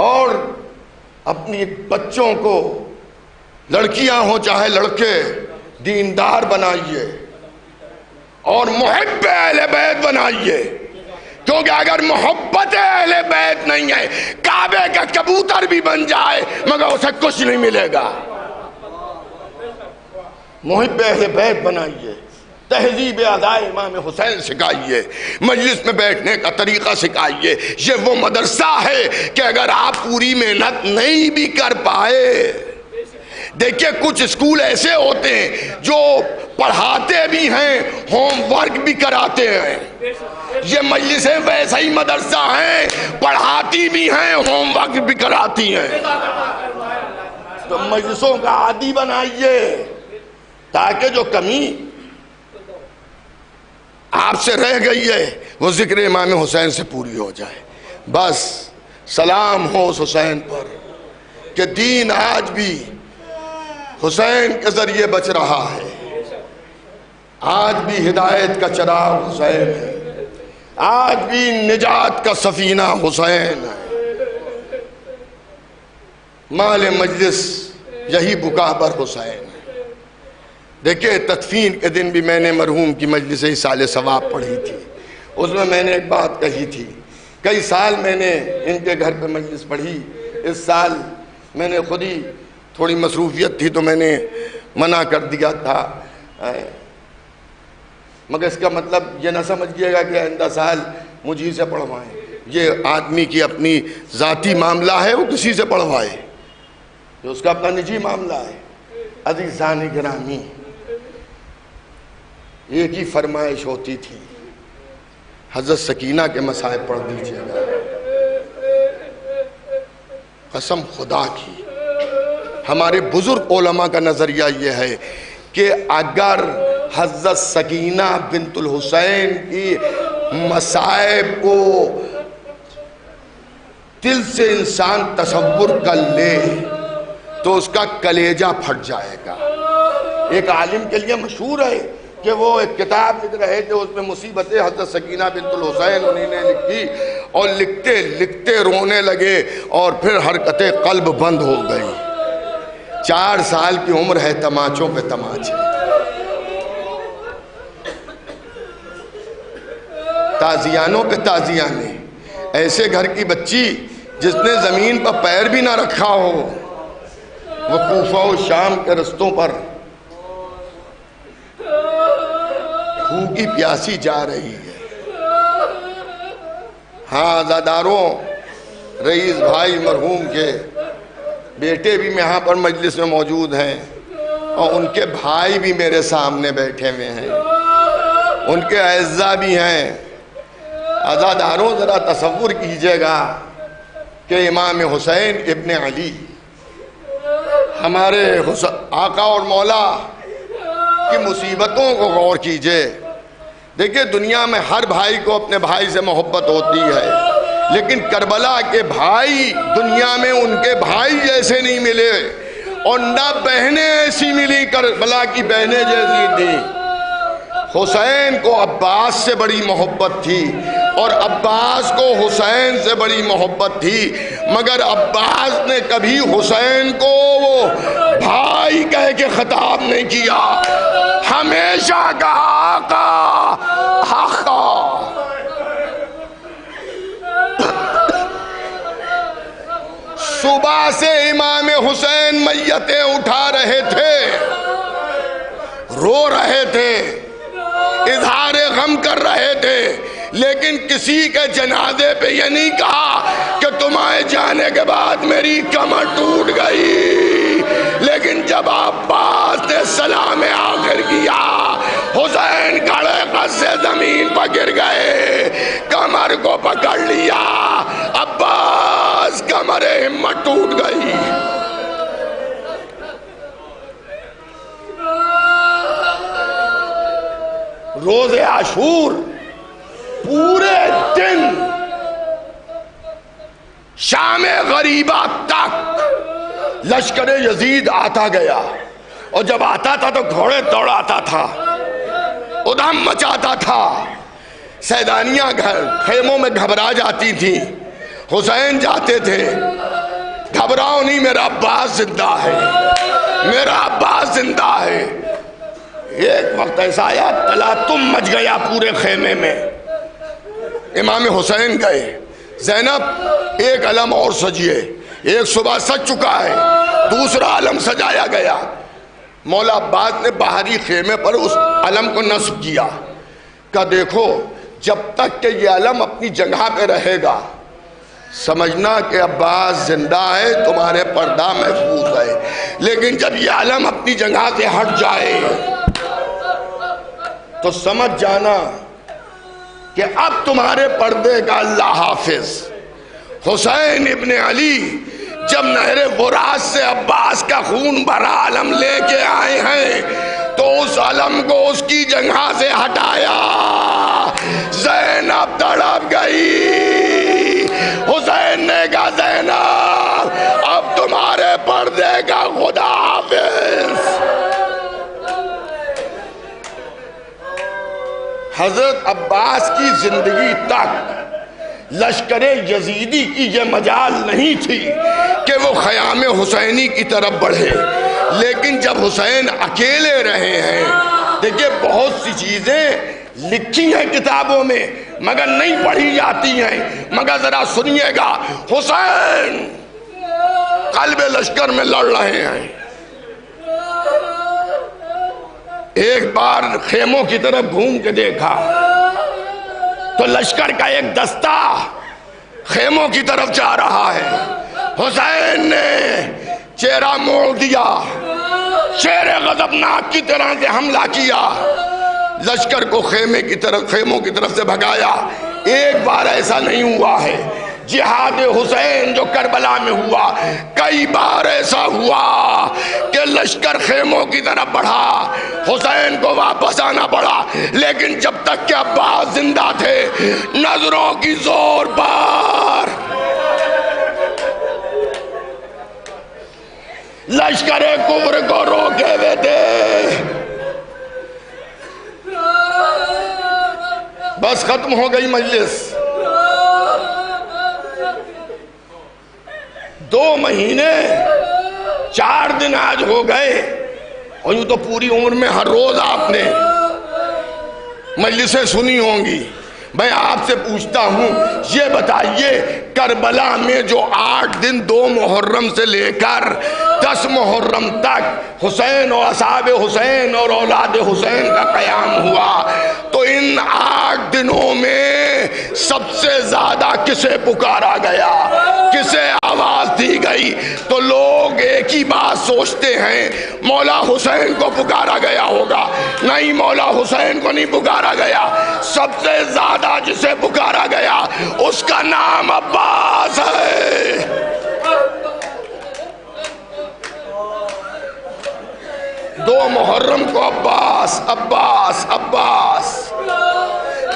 اور اپنی بچوں کو، لڑکیاں ہوں چاہے لڑکے، دیندار بنائیے اور محب اہل بیت بنائیے، کیونکہ اگر محبت اہل بیت نہیں ہے، کعبے کا کبوتر بھی بن جائے مگر اسے کچھ نہیں ملے گا۔ محب اہل بیت بنائیے، تہذیب ادائے امام حسین سکھائیے، مجلس میں بیٹھنے کا طریقہ سکھائیے۔ یہ وہ مدرسہ ہے کہ اگر آپ پوری محنت نہیں بھی کر پائے، دیکھیں کچھ اسکول ایسے ہوتے ہیں جو پڑھاتے بھی ہیں، ہوم ورک بھی کراتے ہیں، یہ مجلسیں ویسا ہی مدرسہ ہیں، پڑھاتی بھی ہیں، ہوم ورک بھی کراتی ہیں۔ تو مجلسوں کا عادی بنائیے تاکہ جو کمی آپ سے رہ گئی ہے وہ ذکر امام حسین سے پوری ہو جائے۔ بس سلام ہو اس حسین پر کہ دین آج بھی حسین کے ذریعے بچ رہا ہے، آج بھی ہدایت کا چراغ حسین ہے، آج بھی نجات کا سفینہ حسین ہے۔ مال مجلس یہی بکا بر حسین. دیکھیں تدفین کے دن بھی میں نے مرحوم کی مجلس ایصال ثواب پڑھی تھی. اس میں نے ایک بات کہی تھی. کئی سال میں نے ان کے گھر پہ مجلس پڑھی. اس سال میں نے خود ہی تھوڑی مصروفیت تھی تو میں نے منع کر دیا تھا. مگر اس کا مطلب یہ نہ سمجھیے گا کہ آئندہ سال مجھے سے پڑھوائیں. یہ آدمی کی اپنی ذاتی معاملہ ہے, وہ کسی سے پڑھوائے, یہ اس کا اپنا نجی معاملہ ہے. عزیزان گرامی, ایک ہی فرمائش ہوتی تھی, حضرت سکینہ کے مصائب پڑھ دیجئے گا. قسم خدا کی ہمارے بزرگ علماء کا نظریہ یہ ہے کہ اگر حضرت سکینہ بنت الحسین کی مصائب کو دل سے انسان تصور کر لے تو اس کا کلیجہ پھٹ جائے گا. ایک عالم کے لیے مشہور ہے کہ وہ ایک کتاب لکھ رہے تھے, اس میں مصیبتیں حضرت سکینہ بنت الحسین انہوں نے لکھی, اور لکھتے لکھتے رونے لگے اور پھر حرکت قلب بند ہو گئی. 4 سال کی عمر ہے, تماچوں پہ تماچے, تازیانوں پہ تازیانے. ایسے گھر کی بچی جس نے زمین پر پیر بھی نہ رکھا ہو, وہ کوفہ و شام کے رستوں پر بھوکی پیاسی جا رہی ہے. ہاں عزاداروں, رئیس بھائی مرحوم کے بیٹے بھی یہاں پر مجلس میں موجود ہیں, اور ان کے بھائی بھی میرے سامنے بیٹھے ہوئے ہیں, ان کے اعزا بھی ہیں. عزاداروں ذرا تصور کیجئے گا کہ امام حسین ابن علی, ہمارے آقا اور مولا کی مصیبتوں کو غور کیجئے. دیکھیں دنیا میں ہر بھائی کو اپنے بھائی سے محبت ہوتی ہے, لیکن کربلا کے بھائی دنیا میں ان کے بھائی جیسے نہیں ملے, اور نہ بہنیں ایسی ملی کربلا کی بہنیں جیسی تھیں. حسین کو عباس سے بڑی محبت تھی, اور عباس کو حسین سے بڑی محبت تھی, مگر عباس نے کبھی حسین کو وہ بھائی کہہ کے خطاب نہیں کیا, ہمیشہ کہا آقا آقا. صبح سے امام حسین میتیں اٹھا رہے تھے, رو رہے تھے, اظہار غم کر رہے تھے, لیکن کسی کے جنازے پہ یہ نہیں کہا کہ تمہارے جانے کے بعد میری کمر ٹوٹ گئی. لیکن جب عباس نے سلام آخر کیا, حسین کھڑے قد سے زمین پر گر گئے, کمر کو پکڑ لیا, عباس کمر ہمت ٹوٹ گئی. روز عاشور پورے دن شام غریبہ تک لشکر یزید آتا گیا, اور جب آتا تھا تو گھوڑے دوڑاتا تھا, ادھم مچاتا تھا. سیدانیاں خیموں میں گھبرا جاتی تھیں. حسین جاتے تھے, گھبراؤ نہیں, میرا عباس زندہ ہے, میرا عباس زندہ ہے. ایک وقت ایسا آیا, تلاتم مچ گیا پورے خیمے میں. امام حسین گئے, زینب ایک علم اور سجیے, ایک صبح سج چکا ہے, دوسرا علم سجایا گیا. مولا عباس نے باہری خیمے پر اس علم کو نصب کیا, کہ دیکھو جب تک کہ یہ علم اپنی جگہ پہ رہے گا سمجھنا کہ عباس زندہ ہے, تمہارے پردہ محفوظ ہے. لیکن جب یہ علم اپنی جگہ سے ہٹ جائے تو سمجھ جانا کہ اب تمہارے پردے کا اللہ حافظ. حسین ابن علی جب نہر فرات سے عباس کا خون بھرا علم لے کے آئے ہیں تو اس علم کو اس کی جگہ سے ہٹایا. زینب تڑپ گئی. حسین نے کہا زینب اب تمہارے پردے کا خدا حافظ. حضرت عباس کی زندگی تک لشکر یزیدی کی یہ مجال نہیں تھی کہ وہ خیام حسینی کی طرف بڑھے. لیکن جب حسین اکیلے رہے ہیں، دیکھیے بہت سی چیزیں لکھی ہیں کتابوں میں مگر نہیں پڑھی جاتی ہیں، مگر ذرا سنیے گا، حسین قلب لشکر میں لڑ رہے ہیں، ایک بار خیموں کی طرف گھوم کے دیکھا تو لشکر کا ایک دستہ خیموں کی طرف جا رہا ہے، حسین نے چہرہ موڑ دیا، شیر غضبناک کی طرح سے حملہ کیا، لشکر کو خیموں کی طرف سے بھگایا۔ ایک بار ایسا نہیں ہوا ہے، جہاد حسین جو کربلا میں ہوا، کئی بار ایسا ہوا کہ لشکر خیموں کی طرف بڑھا، حسین کو واپس آنا پڑا، لیکن جب تک کہ عباس زندہ تھے نظروں کی زور بار لشکر کفر کو روکے ہوئے تھے۔ بس ختم ہو گئی مجلس، 2 مہینے 4 دن آج ہو گئے، اور یوں تو پوری عمر میں ہر روز آپ نے مجلسیں سنی ہوں گی۔ میں آپ سے پوچھتا ہوں، یہ بتائیے کربلا میں جو 8 دن 2 محرم سے لے کر 10 محرم تک حسین اور اصحاب حسین اور اولاد حسین کا قیام ہوا، تو ان 8 دنوں میں سب سے زیادہ کسے پکارا گیا، کسے آواز دی گئی؟ تو لوگ ایک ہی بات سوچتے ہیں، مولا حسین کو پکارا گیا ہوگا۔ نہیں، مولا حسین کو نہیں پکارا گیا، سب سے زیادہ جسے پکارا گیا اس کا نام عباس ہے۔ 2 محرم کو عباس عباس عباس،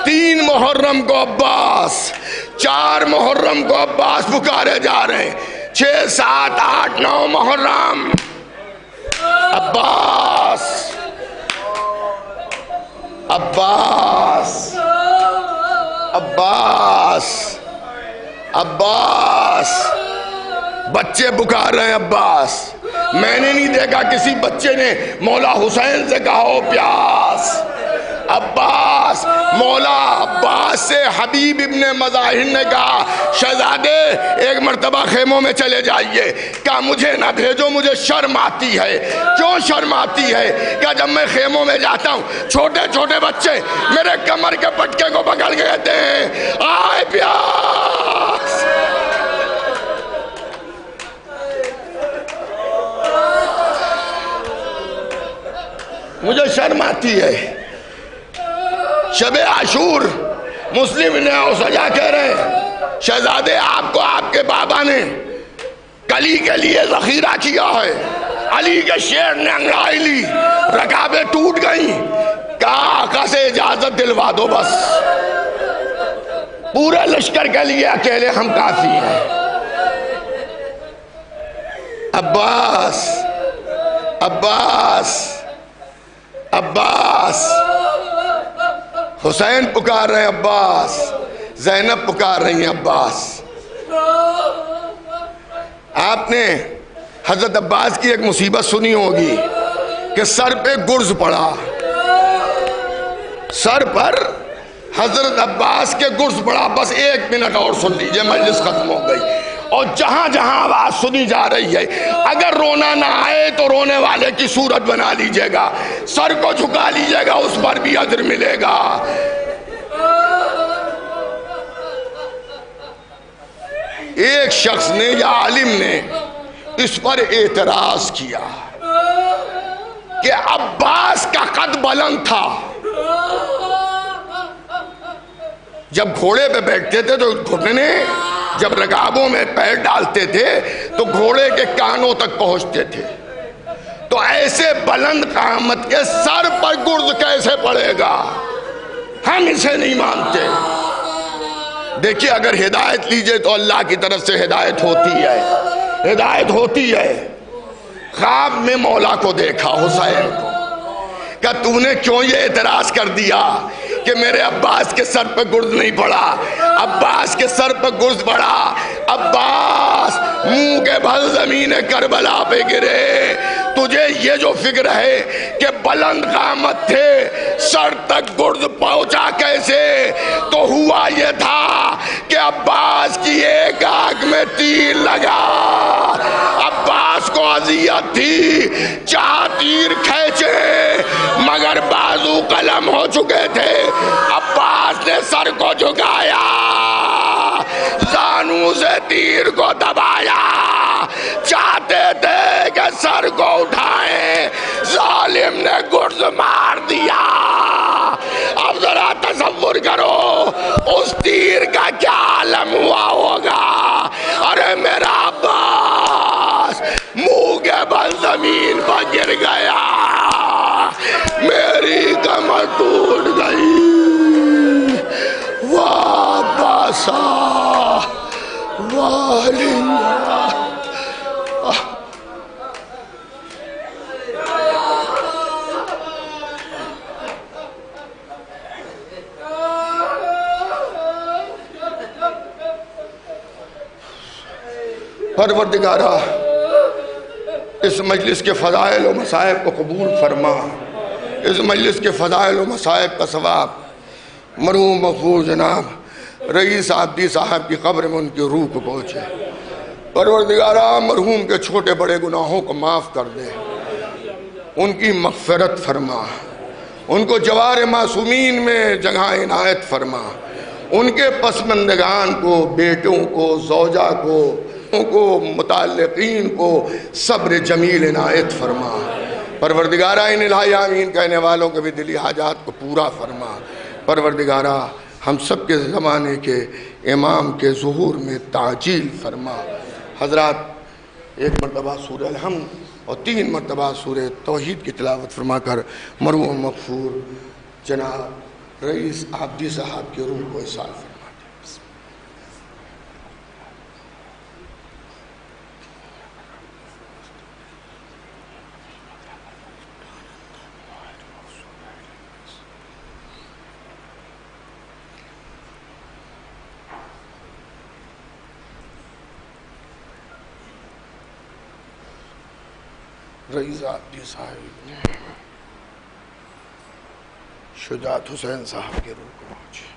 3 محرم کو عباس، 4 محرم کو عباس پکارے جا رہے ہیں، 6 7 8 9 محرم عباس عباس عباس عباس، بچے پکار رہے ہیں عباس۔ میں نے نہیں دیکھا کسی بچے نے مولا حسین سے کہا ہو پیاس، عباس۔ مولا عباس سے حبیب ابن مظاہر نے کہا شہزادے ایک مرتبہ خیموں میں چلے جائیے، کہا مجھے نہ بھیجو، مجھے شرم آتی ہے۔ کیوں شرم آتی ہے؟ کہا جب میں خیموں میں جاتا ہوں چھوٹے چھوٹے بچے میرے کمر کے پٹکے کو پکڑ کے کہتے ہیں آئے پیاس۔ مجھے شرم آتی ہے۔ شب عاشور مسلم نے سجا کہہ رہے ہیں شہزادے آپ کو آپ کے بابا نے کلی کے لیے ذخیرہ کیا ہے، علی کے شیر نے انگڑائی لی، رکابیں ٹوٹ گئیں، کہا آقا سے اجازت دلوا دو، بس پورے لشکر کے لیے اکیلے ہم کافی ہیں۔ عباس عباس عباس، حسین پکار رہے ہیں عباس، زینب پکار رہی ہیں عباس۔ آپ نے حضرت عباس کی ایک مصیبت سنی ہوگی کہ سر پہ گرز پڑا، سر پر حضرت عباس کے گرز پڑا۔ بس 1 منٹ اور سن لیجئے، مجلس ختم ہو گئی۔ اور جہاں جہاں آواز سنی جا رہی ہے اگر رونا نہ آئے تو رونے والے کی صورت بنا لیجئے گا، سر کو جھکا لیجئے گا، اس پر بھی اجر ملے گا۔ ایک شخص نے یا عالم نے اس پر اعتراض کیا کہ عباس کا قد بلند تھا، جب گھوڑے پہ بیٹھتے تھے تو گھٹنے جب رکابوں میں پیر ڈالتے تھے تو گھوڑے کے کانوں تک پہنچتے تھے، تو ایسے بلند قامت کے سر پر گرز کیسے پڑے گا؟ ہم اسے نہیں مانتے۔ دیکھیے اگر ہدایت لیجئے تو اللہ کی طرف سے ہدایت ہوتی ہے، ہدایت ہوتی ہے۔ خواب میں مولا کو دیکھا، حسین کو، کہ تو نے کیوں یہ اعتراض کر دیا کہ میرے عباس کے سر پہ گرز نہیں پڑا؟ عباس کے سر پہ گرز پڑا، عباس منہ کے بھل زمین کربلا پہ گرے، تجھے یہ جو فکر ہے کہ بلند قامت تھے سر تک گرد پہنچا کیسے، تو ہوا یہ تھا کہ عباس کی ایک آنکھ میں تیر لگا. عباس کو اذیت تھی، چاہا تیر کھینچے مگر بازو قلم ہو چکے تھے. عباس نے سر کو جھکایا، زانو سے تیر کو دبایا، چاہتے تھے کہ سر کو اٹھائیں، ظالم نے گرز مار دیا. اب ذرا تصور کرو اس تیر کا کیا عالم ہوا ہوگا. ارے میرا عباس منہ کے بل زمین پر گر گیا، میری کمر ٹوٹ گئی. واباسا والیا. پروردگارہ اس مجلس کے فضائل و مصائب کو قبول فرما. اس مجلس کے فضائل و مصائب کا ثواب مرحوم مغفور جناب رئیس عابدی صاحب کی قبر میں ان کی روح کو پہنچے. پروردگارہ مرحوم کے چھوٹے بڑے گناہوں کو معاف کر دے، ان کی مغفرت فرما، ان کو جوار معصومین میں جگہ عنایت فرما. ان کے پسماندگان کو، بیٹوں کو، زوجہ کو، متعلقین کو صبر جمیل عنایت فرما. پروردگارہ ان الہی آمین کہنے والوں کے بھی دلی حاجات کو پورا فرما. پروردگارہ ہم سب کے زمانے کے امام کے ظہور میں تعجیل فرما. حضرات ایک مرتبہ سورہ الحمد اور 3 مرتبہ سورہ توحید کی تلاوت فرما کر مرحوم مغفور جناب رئیس عابدی صاحب کی روح کو احسان فرما. رئیس عابدی صاحب شجاعت حسین صاحب کے روح کو پہنچے.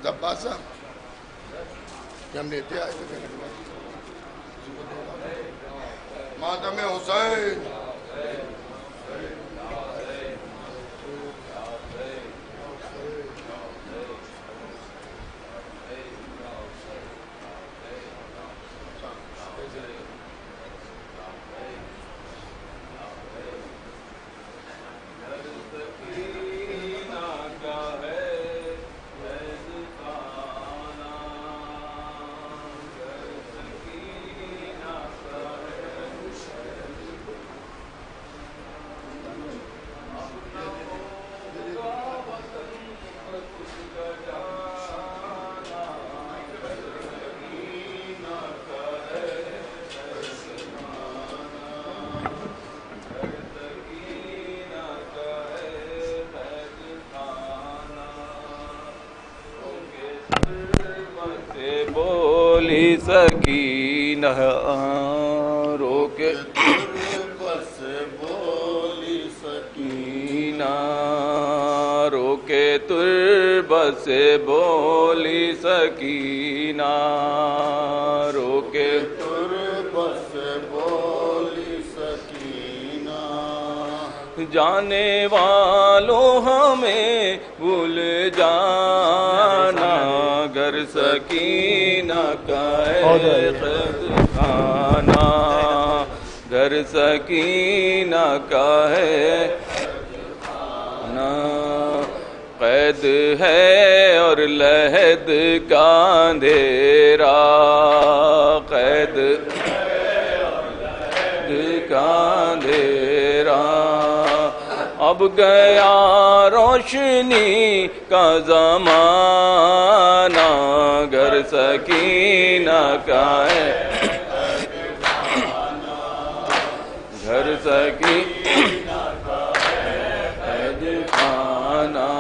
عباس صاحب ہم لیتے آئے تھے ماتم حسین. سکینہ روکے بس بولی سکینہ روکے تربت سے بولی سکینہ روکے تربت سے بولی سکینہ. جانے والوں ہمیں بھول جانا گر سکینہ کا ہے خانہ گر سکینہ کا ہے قید ہے اور لحد کا اندھیرا قید کا اندھیرا اب گیا روشنی کا زمانہ، گھر سکینہ کا ہے گھر سکینہ کا عید خانہ،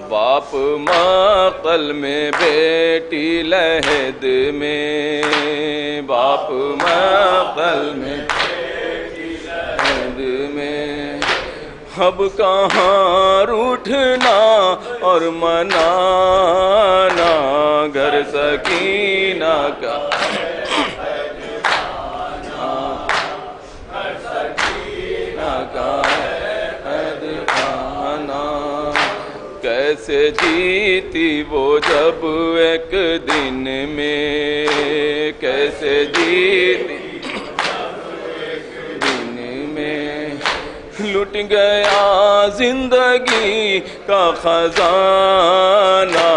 باپ مقتل میں بیٹی لحد میں، باپ مقتل میں بیٹی لحد میں، اب کہاں روٹھنا اور منانا، گھر سکینہ کا کیسے جیتی وہ جب ایک دن میں، کیسے جیتی دن میں، لٹ گیا زندگی کا خزانہ،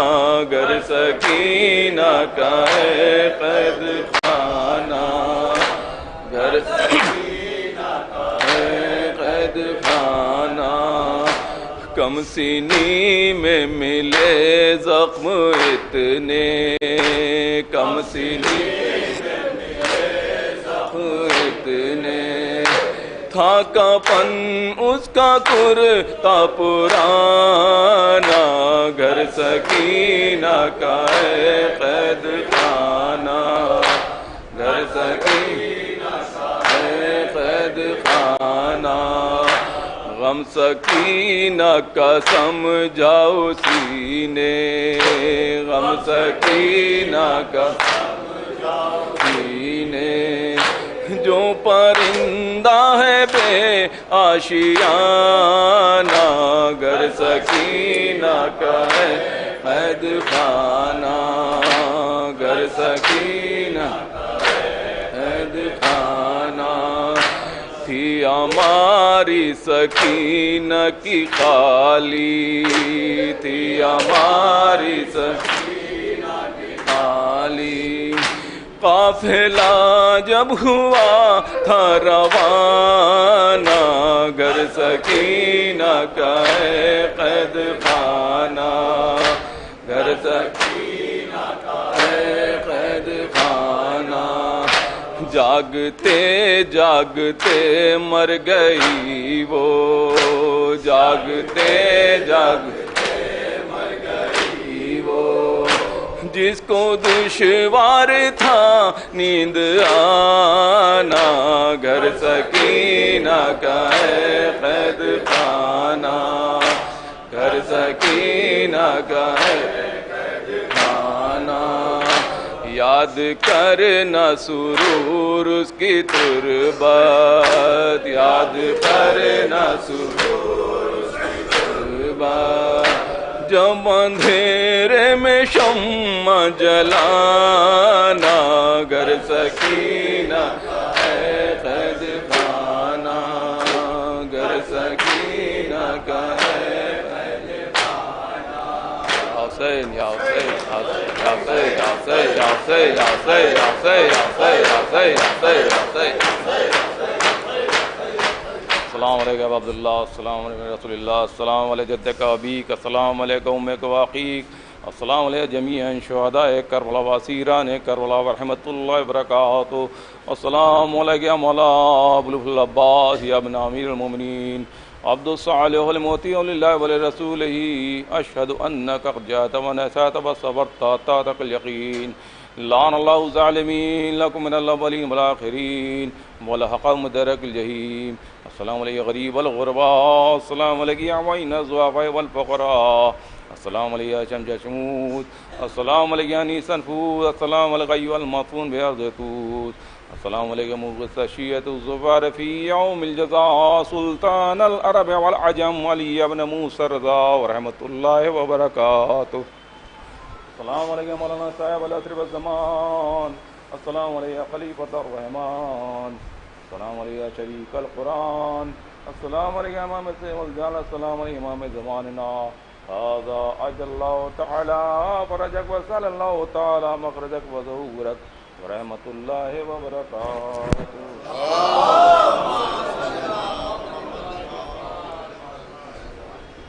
گھر سکینہ کا ہے قید خانہ، گھر سکینہ کا ہے قید خانہ، کم سینی میں ملے زخم اتنے، کم سینی میں ملے زخم اتنے، تھا کفن اس کا کرتا پرانا، گھر سکینہ کا ہے قید خانہ، گھر سکینہ کا ہے قید خانہ، غم سکینہ کا سمجھاؤ سینے، غم سکینہ کا سمجھاؤ سینے، جو پرندہ ہے بے آشیانہ، گھر سکینہ کا ہے قید خانہ، گھر سکینہ کا ہے قید خانہ، تھی ہماری سکینہ کی خالی، تھی ہماری سکینہ کی خالی، قافلہ جب ہوا تھا روانہ، گھر سکینہ کا ہے قید خانہ، گھر سکینہ کا ہے قید خانہ، جاگتے جاگتے مر گئی وہ، جاگتے جاگتے مر گئی وہ، جس کو دشوار تھا نیند آنا، گھر سکینہ کا ہے قید خانہ، گھر سکینہ کا ہے قید خانہ، یاد کرنا سرور اس کی تربت، یاد کرنا سرور اس کی تربت، جب اندھیرے میں شمع جلانا، گھر سکینہ ہے قید خانہ، گھر سکینہ کا ہے قید خانہ، حسین یا حسین یا حسین یا حسین یا حسین یا حسین یا حسین یا حسین یا حسین، السلام علیکم عبداللہ، السلام علیکم رسول اللہ، السلام علیکم جدک ابیک، السلام علیکم امک واخیک، السلام علیکم جمیع شہداء کربلا واسیران کربلا ورحمۃ اللہ وبرکاتہ، السلام علیکم مولا ابو العباس یا ابن امیر المومنین عبد الصالح الموتی للہ ولرسولہ، اشہد انک قد جاءت ونسات وصبرت تاتق الیقین، لعن اللہ الظالمین لکم من الاولین والآخرین ولحقهم درک الجحیم، السلام علیکم غریب الغرباء، السلام علیکم عوین الضعفاء والفقراء، السلام علیکم شمج شمود، السلام علیکم انیس انفوس، السلام علیکم المطفون بأرض توس، السلام علیکم مغث شیعۃ الظفار فی یوم الجزاء، سلطان العرب والعجم علی ابن موسیٰ الرضا ورحمۃ اللہ وبرکاتہ، السلام علیکم مولانا صاحب العصر والزمان، السلام علیکم خلیفۃ الرحمن، السلام علیکم شریک القرآن، السلام علیکم امام سیف الجلال، السلام علیکم امام زماننا، هذا عجل اللہ تعالی فرجک وسال اللہ تعالی مخرجک وظہورک ورحمۃ اللہ وبرکاتہ۔